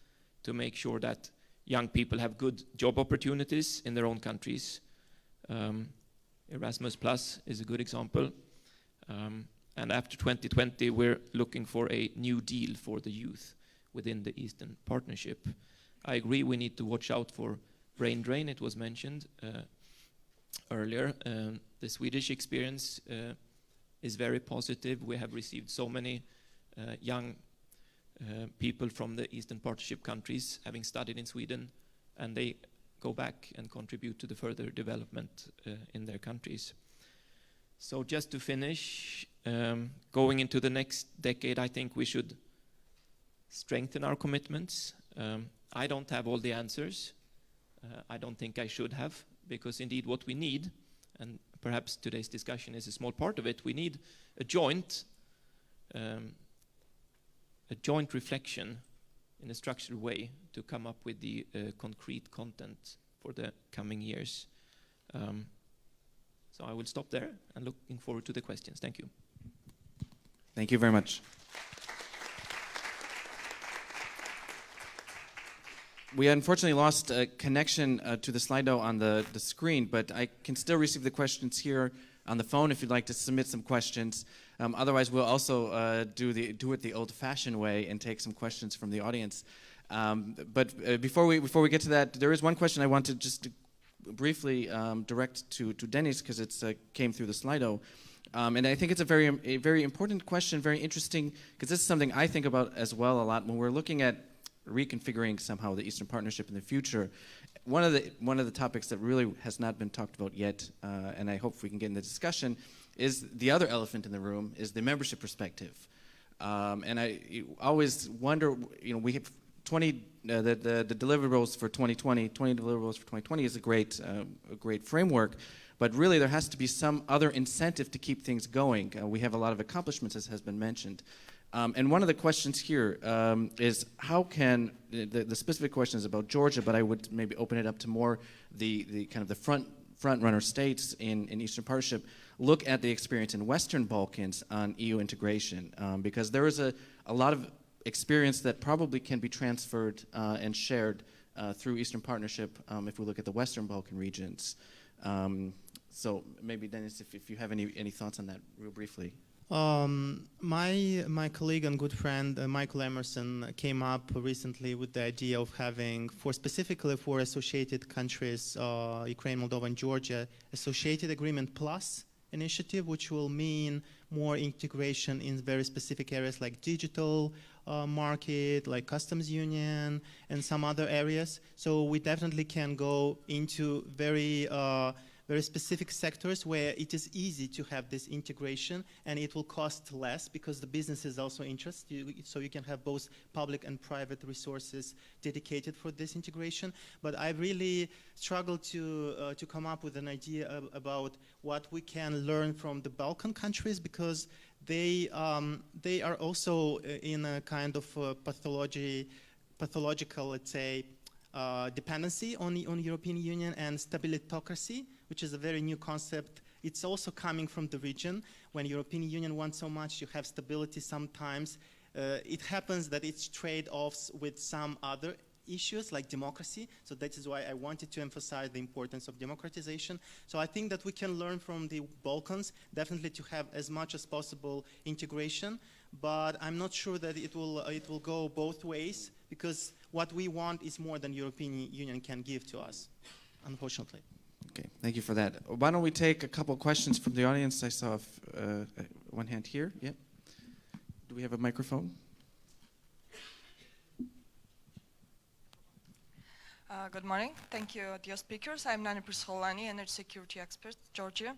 to make sure that young people have good job opportunities in their own countries. Erasmus Plus is a good example. And after 2020, we're looking for a new deal for the youth within the Eastern Partnership. I agree we need to watch out for brain drain. It was mentioned earlier. The Swedish experience is very positive. We have received so many young people from the Eastern Partnership countries having studied in Sweden, and they go back and contribute to the further development in their countries. So just to finish, going into the next decade, I think we should strengthen our commitments. I don't have all the answers. I don't think I should have, because indeed what we need, and perhaps today's discussion is a small part of it, we need a joint reflection in a structured way to come up with the concrete content for the coming years. So I will stop there and looking forward to the questions. Thank you. Thank you very much. We unfortunately lost a connection to the Slido on the screen, but I can still receive the questions here on the phone if you'd like to submit some questions. Otherwise, we'll also do it the old-fashioned way and take some questions from the audience. But before we get to that, there is one question I want to just briefly direct to Dennis, because it came through the Slido. And I think it's a very important question, very interesting, because this is something I think about as well a lot when we're looking at reconfiguring somehow the Eastern Partnership in the future. One of the topics that really has not been talked about yet, and I hope we can get in the discussion, is the other elephant in the room, is the membership perspective. And I always wonder, we have 20 the deliverables for 2020. 20 deliverables for 2020 is a great framework, but really there has to be some other incentive to keep things going. We have a lot of accomplishments, as has been mentioned. And one of the questions here is how can, the specific question is about Georgia, but I would maybe open it up to more the kind of the front runner states in Eastern Partnership, look at the experience in Western Balkans on EU integration, because there is a lot of experience that probably can be transferred and shared through Eastern Partnership if we look at the Western Balkan regions. So maybe Dennis, if you have any thoughts on that real briefly. My colleague and good friend Michael Emerson came up recently with the idea of having, specifically for associated countries, Ukraine, Moldova, and Georgia, Associated Agreement Plus initiative, which will mean more integration in very specific areas like digital market, like customs union, and some other areas. So we definitely can go into very specific sectors where it is easy to have this integration, and it will cost less because the business is also interested. So you can have both public and private resources dedicated for this integration. But I really struggled to come up with an idea about what we can learn from the Balkan countries, because they are also in a kind of pathological, let's say, dependency on the European Union, and stabilitocracy, which is a very new concept. It's also coming from the region. When European Union wants so much, you have stability sometimes. It happens that it's trade-offs with some other issues like democracy. So that is why I wanted to emphasize the importance of democratization. So I think that we can learn from the Balkans, definitely to have as much as possible integration, but I'm not sure that it will go both ways, because what we want is more than European Union can give to us, unfortunately. Okay, thank you for that. Why don't we take a couple questions from the audience? I saw one hand here. Yep. Do we have a microphone? Good morning. Thank you, dear speakers. I'm Nani Prisolani, energy security expert, Georgia.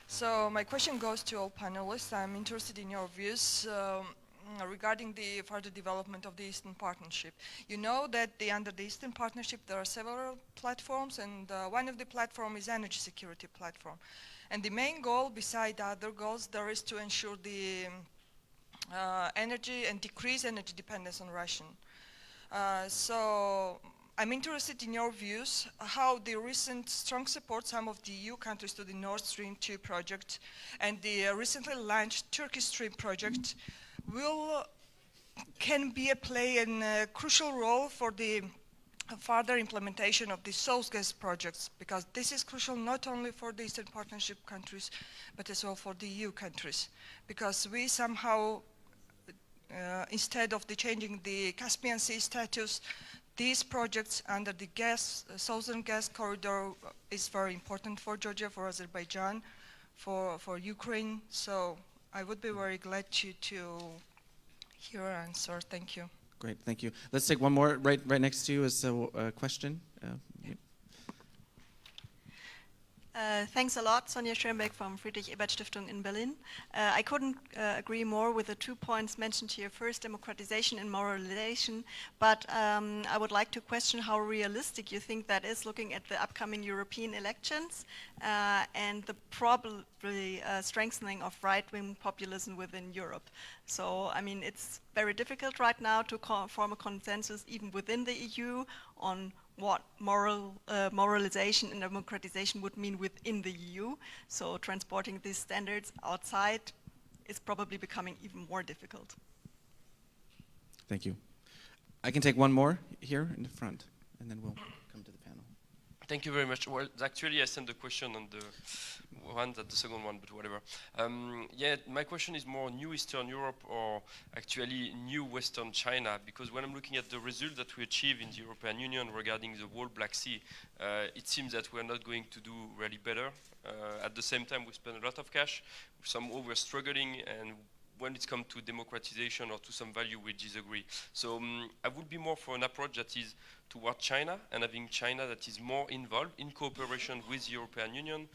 So my question goes to all panelists. I'm interested in your views regarding the further development of the Eastern Partnership. You know that under the Eastern Partnership there are several platforms, and one of the platforms is energy security platform. And the main goal, beside other goals, there is to ensure the energy and decrease energy dependence on Russian. So I'm interested in your views how the recent strong support some of the EU countries to the Nord Stream 2 project and the recently launched Turkish Stream project can play a crucial role for the further implementation of the South gas projects, because this is crucial not only for the Eastern Partnership countries but as well for the EU countries, because we somehow instead of changing the Caspian Sea status, these projects under the Southern gas corridor is very important for Georgia, for Azerbaijan, for Ukraine. So I would be very glad to hear your answer. Thank you. Great, thank you. Let's take one more. Right next to you is a question. Yep. Thanks a lot, Sonja Schönbeck from Friedrich-Ebert-Stiftung in Berlin. I couldn't agree more with the 2 points mentioned here. First, democratization and moralization, but I would like to question how realistic you think that is, looking at the upcoming European elections and the probably strengthening of right-wing populism within Europe. So, I mean, it's very difficult right now to form a consensus even within the EU on what moralization and democratization would mean within the EU. So transporting these standards outside is probably becoming even more difficult. Thank you. I can take one more here in the front, and then we'll come to the panel. Thank you very much. Well, actually, I sent the question on the the second one, but whatever. Yeah, my question is more new Eastern Europe or actually new Western China, because when I'm looking at the result that we achieve in the European Union regarding the whole Black Sea, it seems that we're not going to do really better. At the same time, we spend a lot of cash. Somehow we're struggling, and when it comes to democratization or to some value, we disagree. So I would be more for an approach that is toward China, and having China that is more involved in cooperation with the European Union,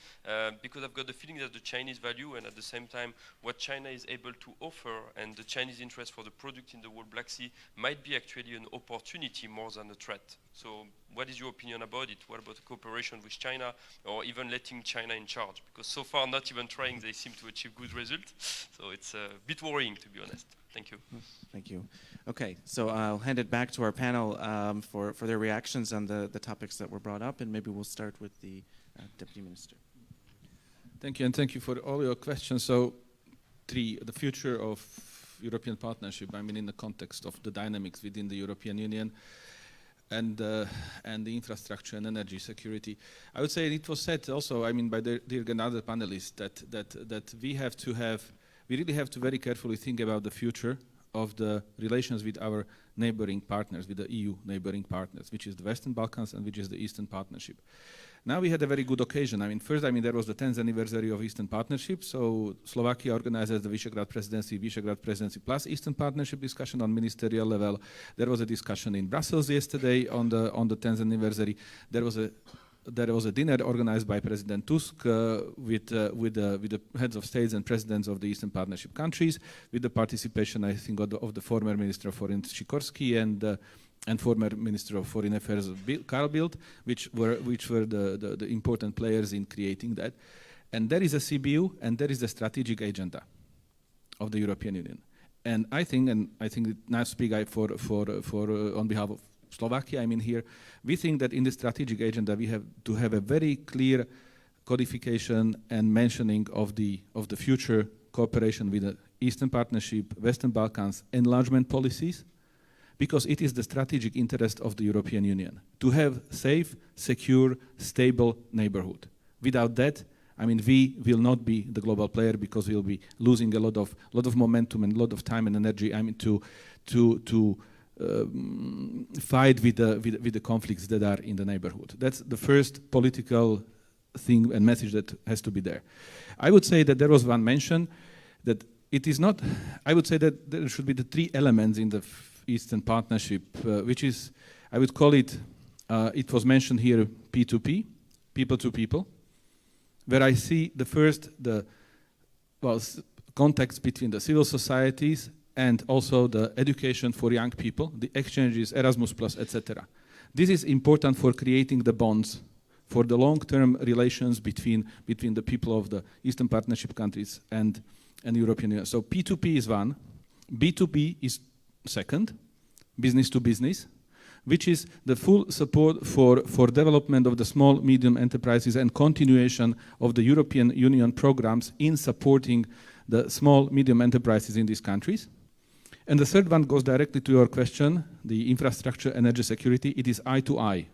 because I've got the feeling that the Chinese value and at the same time what China is able to offer and the Chinese interest for the product in the whole Black Sea might be actually an opportunity more than a threat. So what is your opinion about it? What about the cooperation with China, or even letting China in charge? Because so far, not even trying, they seem to achieve good results. So it's a bit worrying, to be honest. Thank you. Thank you. Okay, so I'll hand it back to our panel for their reactions on the topics that were brought up, and maybe we'll start with the Deputy Minister. Thank you, and thank you for all your questions. So, the future of European partnership, I mean, in the context of the dynamics within the European Union and the infrastructure and energy security. I would say it was said also, I mean, by Dirk and other panelists, that we have to have we really have to very carefully think about the future of the relations with our neighboring partners, with the EU neighboring partners, which is the Western Balkans and which is the Eastern Partnership. Now we had a very good occasion. First, there was the 10th anniversary of Eastern Partnership, so Slovakia organizes the Visegrad Presidency plus Eastern Partnership discussion on ministerial level. There was a discussion in Brussels yesterday on the 10th anniversary. There was a dinner organized by President Tusk with the heads of states and presidents of the Eastern Partnership countries, with the participation, I think, of the former Minister of Foreign Sikorski and former Minister of Foreign Affairs Carl Bildt, which were the important players in creating that. And there is a CBU and there is a strategic agenda of the European Union. And I think now speak on behalf of Slovakia, here, we think that in the strategic agenda we have to have a very clear codification and mentioning of the future cooperation with the Eastern Partnership, Western Balkans, enlargement policies, because it is the strategic interest of the European Union to have safe, secure, stable neighborhood. Without that, we will not be the global player because we'll be losing a lot of momentum and a lot of time and energy to fight with the conflicts that are in the neighborhood. That's the first political thing and message that has to be there. I would say that there was one mention that it is not, I would say that there should be the three elements in the Eastern Partnership, which is, I would call it, it was mentioned here, P2P, people to people, where I see the first, contacts between the civil societies and also the education for young people, the exchanges, Erasmus+, etc. This is important for creating the bonds for the long-term relations between the people of the Eastern Partnership countries and European Union. So P2P is one, B2B is second, business to business, which is the full support for development of the small, medium enterprises and continuation of the European Union programs in supporting the small, medium enterprises in these countries. And the third one goes directly to your question, the infrastructure, energy security. It is eye to eye.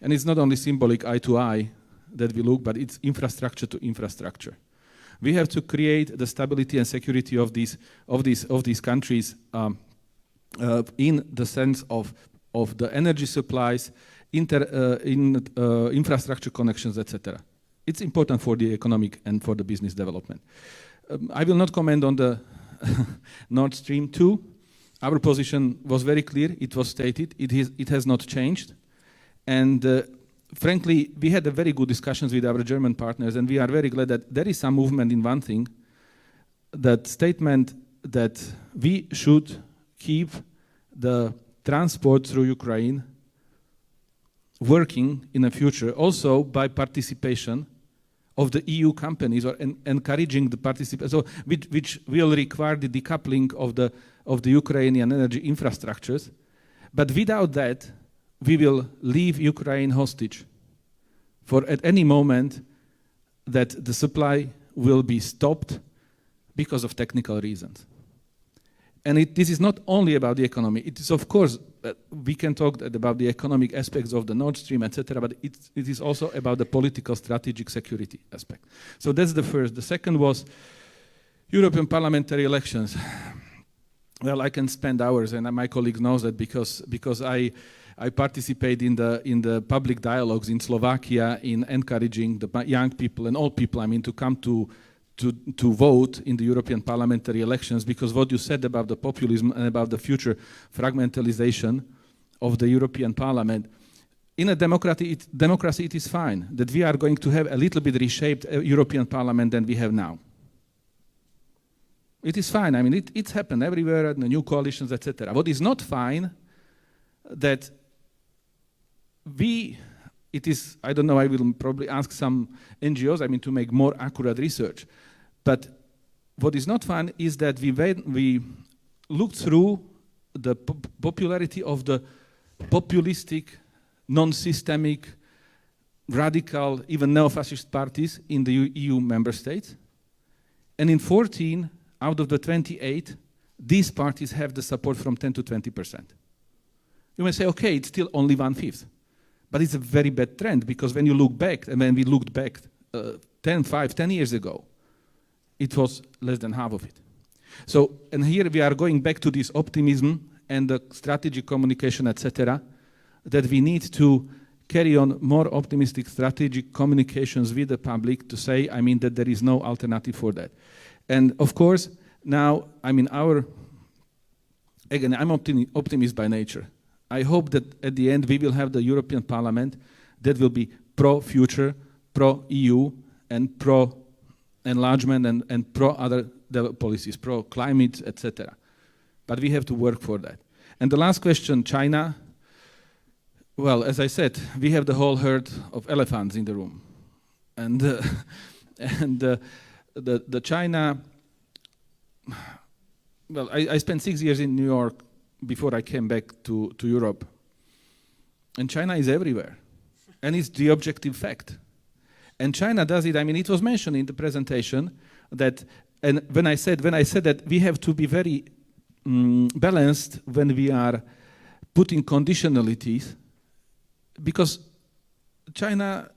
And it's not only symbolic eye to eye that we look, but it's infrastructure to infrastructure. We have to create the stability and security of these countries in the sense of the energy supplies, infrastructure connections, etc. It's important for the economic and for the business development. I will not comment on the Nord Stream 2. Our position was very clear. It was stated. It has not changed. And frankly, we had a very good discussions with our German partners, and we are very glad that there is some movement in one thing, that statement that we should keep the transport through Ukraine working in the future, also by participation of the EU companies or encouraging the participation, so which will require the decoupling of the Ukrainian energy infrastructures. But without that, we will leave Ukraine hostage for at any moment that the supply will be stopped because of technical reasons. And this is not only about the economy. It is, of course, we can talk about the economic aspects of the Nord Stream, etc., but it is also about the political strategic security aspect. So that's the first. The second was European parliamentary elections. Well, I can spend hours, and my colleague knows that because I participate in the public dialogues in Slovakia in encouraging the young people and all people, to come to vote in the European parliamentary elections, because what you said about the populism and about the future fragmentalization of the European Parliament, in a democracy it is fine that we are going to have a little bit reshaped European Parliament than we have now. It is fine. It's happened everywhere, the new coalitions, etc. What is not fine, that I don't know, I will probably ask some NGOs, to make more accurate research. But what is not fun is that we looked through the popularity of the populistic, non-systemic, radical, even neo-fascist parties in the EU member states. And in 14 out of the 28, these parties have the support from 10 to 20%. You may say, okay, it's still only 1/5. But it's a very bad trend, because when you look back, and when we looked back 10 years ago, it was less than half of it. So, and here we are going back to this optimism and the strategic communication, etc., that we need to carry on more optimistic strategic communications with the public to say, I mean, that there is no alternative for that. And of course, now, I mean, again, I'm optimist by nature. I hope that at the end we will have the European Parliament that will be pro-future, pro-EU, and pro-enlargement and pro-other policies, pro-climate, etc. But we have to work for that. And the last question, China. Well, as I said, we have the whole herd of elephants in the room. And, the China, well, I spent 6 years in New York before I came back to Europe. And China is everywhere. And it's the objective fact. And China does it, I mean, it was mentioned in the presentation that, and when I said that we have to be very balanced when we are putting conditionalities, because China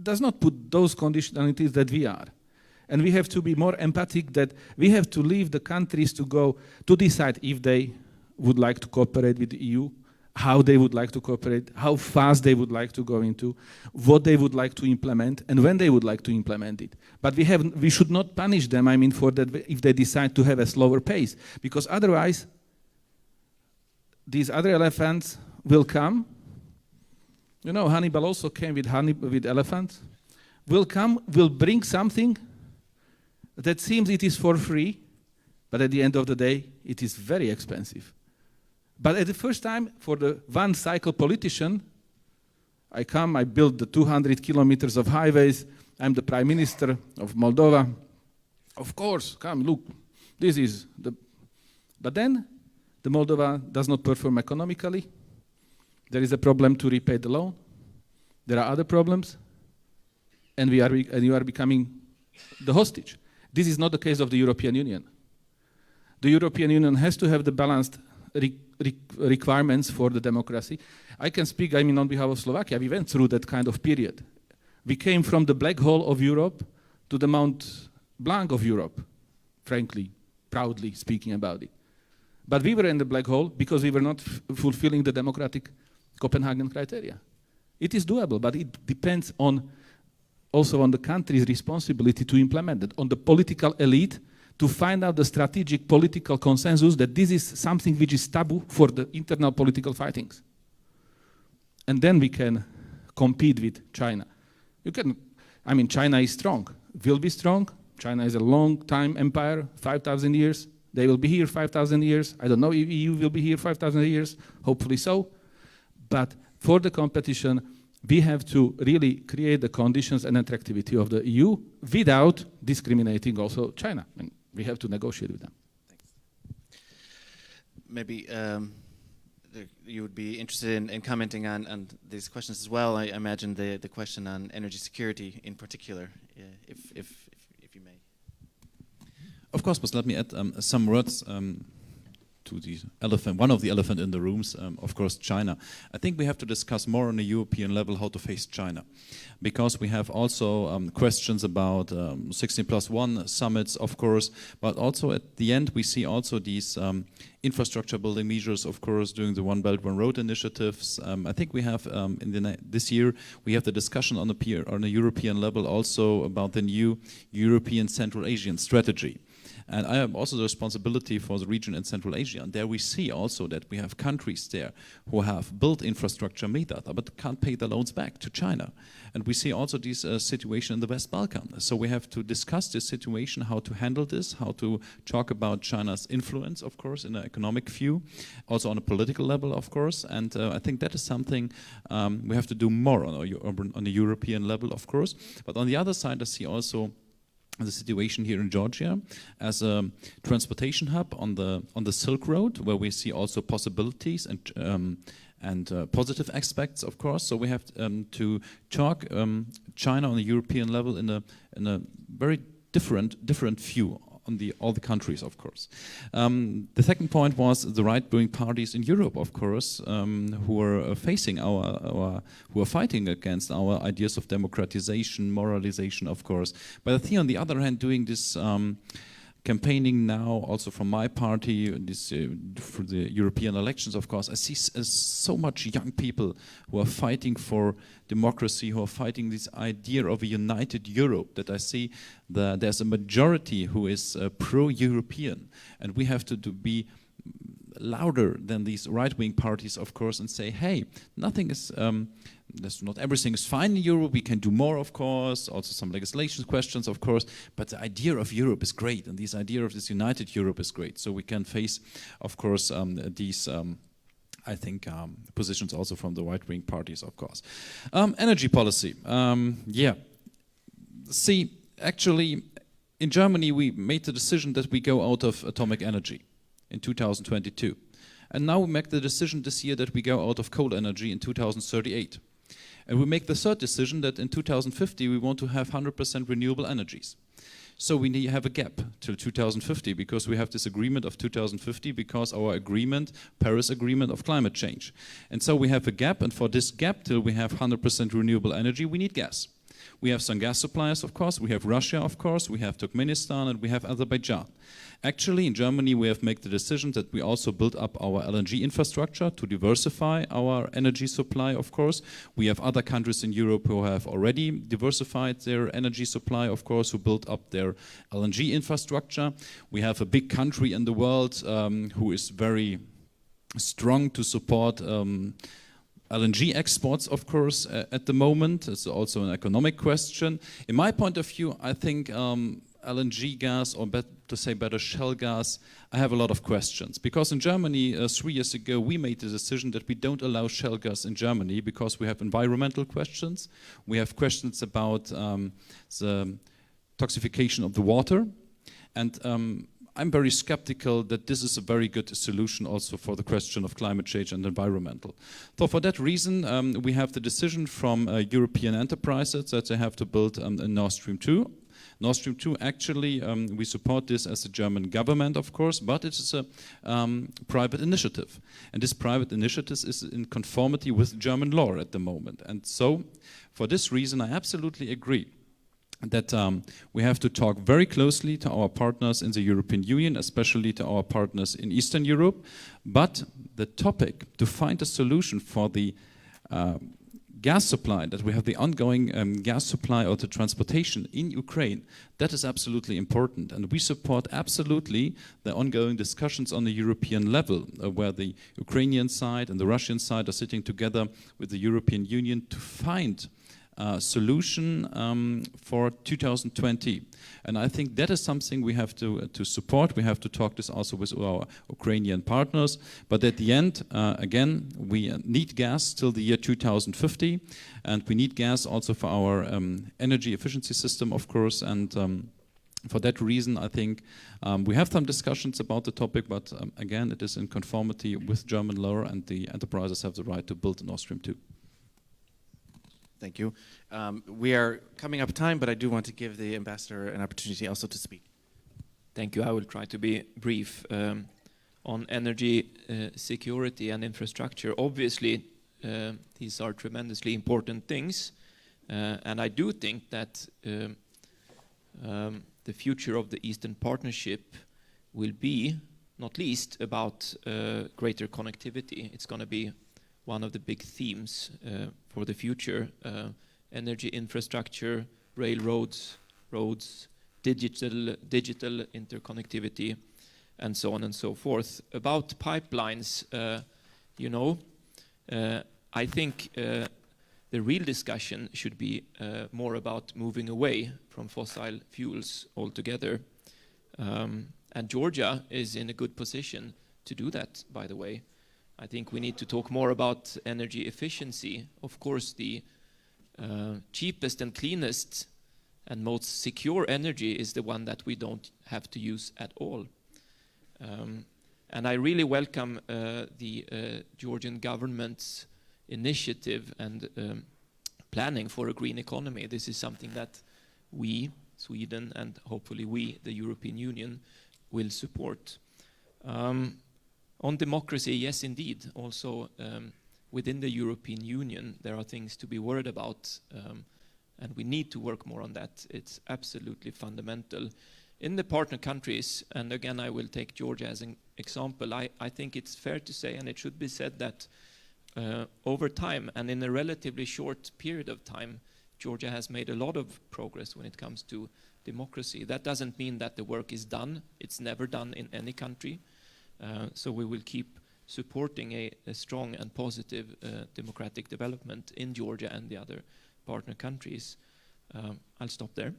does not put those conditionalities that we are. And we have to be more empathic that we have to leave the countries to decide if they would like to cooperate with the EU, how they would like to cooperate, how fast they would like to go into, what they would like to implement, and when they would like to implement it. But we should not punish them, I mean, for that if they decide to have a slower pace, because otherwise these other elephants will come. You know, Hannibal also came with elephants. Will bring something that seems it is for free, but at the end of the day, it is very expensive. But at the first time, for the one cycle politician, I build the 200 kilometers of highways, I'm the Prime Minister of Moldova. Of course, come, look, this is the... But then, the Moldova does not perform economically. There is a problem to repay the loan. There are other problems. And you are becoming the hostage. This is not the case of the European Union. The European Union has to have the balanced requirements for the democracy. I can speak, I mean, on behalf of Slovakia. We went through that kind of period. We came from the black hole of Europe to the Mount Blanc of Europe, frankly, proudly speaking about it. But we were in the black hole because we were not fulfilling the democratic Copenhagen criteria. It is doable, but it depends also on the country's responsibility to implement it, on the political elite to find out the strategic political consensus that this is something which is taboo for the internal political fightings. And then we can compete with China. China is strong, will be strong. China is a long-time empire, 5,000 years. They will be here 5,000 years. I don't know if EU will be here 5,000 years, hopefully so. But for the competition, we have to really create the conditions and attractivity of the EU without discriminating also China. And we have to negotiate with them. Thanks. Maybe you would be interested in commenting on these questions as well. I imagine the question on energy security in particular, if you may. Of course, but let me add some words to the elephant, one of the elephant in the rooms, of course, China. I think we have to discuss more on a European level how to face China, because we have also questions about 16+1 summits, of course, but also at the end we see also these infrastructure building measures, of course, during the One Belt, One Road initiatives. I think we have, this year, we have the discussion on a European level also about the new European Central Asian strategy. And I have also the responsibility for the region in Central Asia. And there we see also that we have countries there who have built infrastructure, made that, but can't pay the loans back to China. And we see also this situation in the West Balkan. So we have to discuss this situation, how to handle this, how to talk about China's influence, of course, in an economic view, also on a political level, of course. And I think that is something we have to do more on a European level, of course. But on the other side, I see also the situation here in Georgia as a transportation hub on the Silk Road, where we see also possibilities and positive aspects, of course. So we have to talk China on the European level in a very different view all the countries, of course. The second point was the right-wing parties in Europe, of course, who are who are fighting against our ideas of democratization, moralization, of course. But I think on the other hand, doing this campaigning now, also from my party, for the European elections, of course, I see so much young people who are fighting for democracy, who are fighting this idea of a united Europe, that I see there's a majority who is pro-European, and we have to be louder than these right-wing parties, of course, and say, hey, nothing is not everything is fine in Europe. We can do more, of course. Also some legislation questions, of course. But the idea of Europe is great, and this idea of this united Europe is great. So we can face, of course, these, I think, positions also from the right-wing parties, of course. Energy policy. Yeah. See, actually, in Germany, we made the decision that we go out of atomic energy in 2022. And now we make the decision this year that we go out of coal energy in 2038. And we make the third decision that in 2050 we want to have 100% renewable energies. So we have a gap till 2050 because we have this agreement of 2050 because our agreement, Paris Agreement of climate change. And so we have a gap, and for this gap till we have 100% renewable energy, we need gas. We have some gas suppliers, of course. We have Russia, of course. We have Turkmenistan, and we have Azerbaijan. Actually, in Germany, we have made the decision that we also build up our LNG infrastructure to diversify our energy supply, of course. We have other countries in Europe who have already diversified their energy supply, of course, who built up their LNG infrastructure. We have a big country in the world who is very strong to support LNG exports, of course, at the moment. It's also an economic question. In my point of view, I think LNG gas, or to say better, shale gas, I have a lot of questions. Because in Germany, 3 years ago, we made the decision that we don't allow shale gas in Germany because we have environmental questions. We have questions about the toxification of the water. And I'm very skeptical that this is a very good solution also for the question of climate change and environmental. So for that reason, we have the decision from European enterprises that they have to build a Nord Stream 2. Nord Stream 2, actually, we support this as a German government, of course, but it is a private initiative. And this private initiative is in conformity with German law at the moment. And so, for this reason, I absolutely agree that we have to talk very closely to our partners in the European Union, especially to our partners in Eastern Europe. But the topic to find a solution for the gas supply, that we have the ongoing gas supply or the transportation in Ukraine, that is absolutely important. And we support absolutely the ongoing discussions on the European level, where the Ukrainian side and the Russian side are sitting together with the European Union to find solution for 2020. And I think that is something we have to support. We have to talk this also with our Ukrainian partners. But at the end, again, we need gas till the year 2050. And we need gas also for our energy efficiency system, of course. And for that reason, I think we have some discussions about the topic. But again, it is in conformity with German law, and the enterprises have the right to build Nord Stream 2. Thank you. We are coming up time, but I do want to give the ambassador an opportunity also to speak. Thank you. I will try to be brief. On energy security and infrastructure, obviously, these are tremendously important things. And I do think that the future of the Eastern Partnership will be, not least, about greater connectivity. It's going to be one of the big themes for the future. Energy infrastructure, railroads, roads, digital interconnectivity, and so on and so forth. About pipelines, I think the real discussion should be more about moving away from fossil fuels altogether. And Georgia is in a good position to do that, by the way. I think we need to talk more about energy efficiency. Of course, the cheapest and cleanest and most secure energy is the one that we don't have to use at all. And I really welcome the Georgian government's initiative and planning for a green economy. This is something that we Sweden and hopefully we, the European Union, will support. On democracy, yes, indeed. Also, within the European Union, there are things to be worried about, and we need to work more on that. It's absolutely fundamental. In the partner countries, and again, I will take Georgia as an example, I think it's fair to say, and it should be said, that over time, and in a relatively short period of time, Georgia has made a lot of progress when it comes to democracy. That doesn't mean that the work is done. It's never done in any country. So we will keep supporting a strong and positive democratic development in Georgia and the other partner countries. I'll stop there.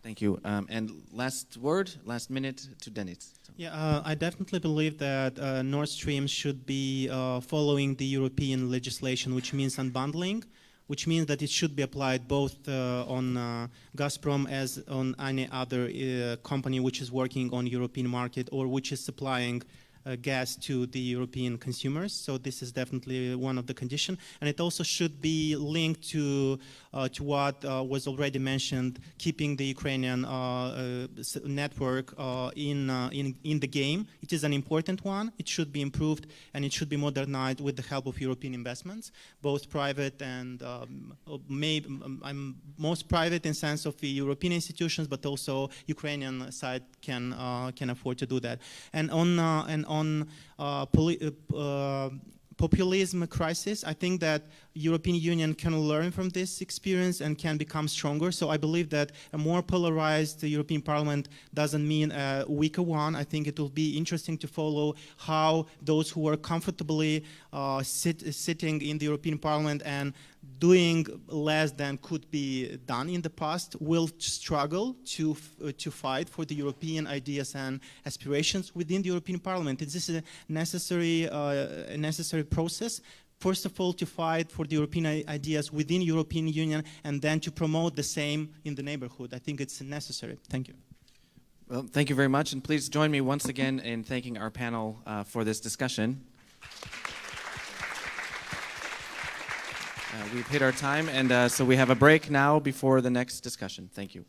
Thank you. And last word, last minute to Dennis. Yeah, I definitely believe that Nord Stream should be following the European legislation, which means unbundling, which means that it should be applied both on Gazprom as on any other company which is working on European market or which is supplying gas to the European consumers. So this is definitely one of the conditions, and it also should be linked to what was already mentioned, keeping the Ukrainian network in the game. It is an important one. It should be improved and it should be modernized with the help of European investments, both private and maybe most private in sense of the European institutions, but also Ukrainian side can afford to do that. And on populism crisis, I think that European Union can learn from this experience and can become stronger. So I believe that a more polarized European Parliament doesn't mean a weaker one. I think it will be interesting to follow how those who are comfortably sitting in the European Parliament and doing less than could be done in the past will struggle to fight for the European ideas and aspirations within the European Parliament. This is a necessary process. First of all, to fight for the European ideas within the European Union, and then to promote the same in the neighborhood. I think it's necessary. Thank you. Well, thank you very much, and please join me once again in thanking our panel for this discussion. We've hit our time, and so we have a break now before the next discussion. Thank you.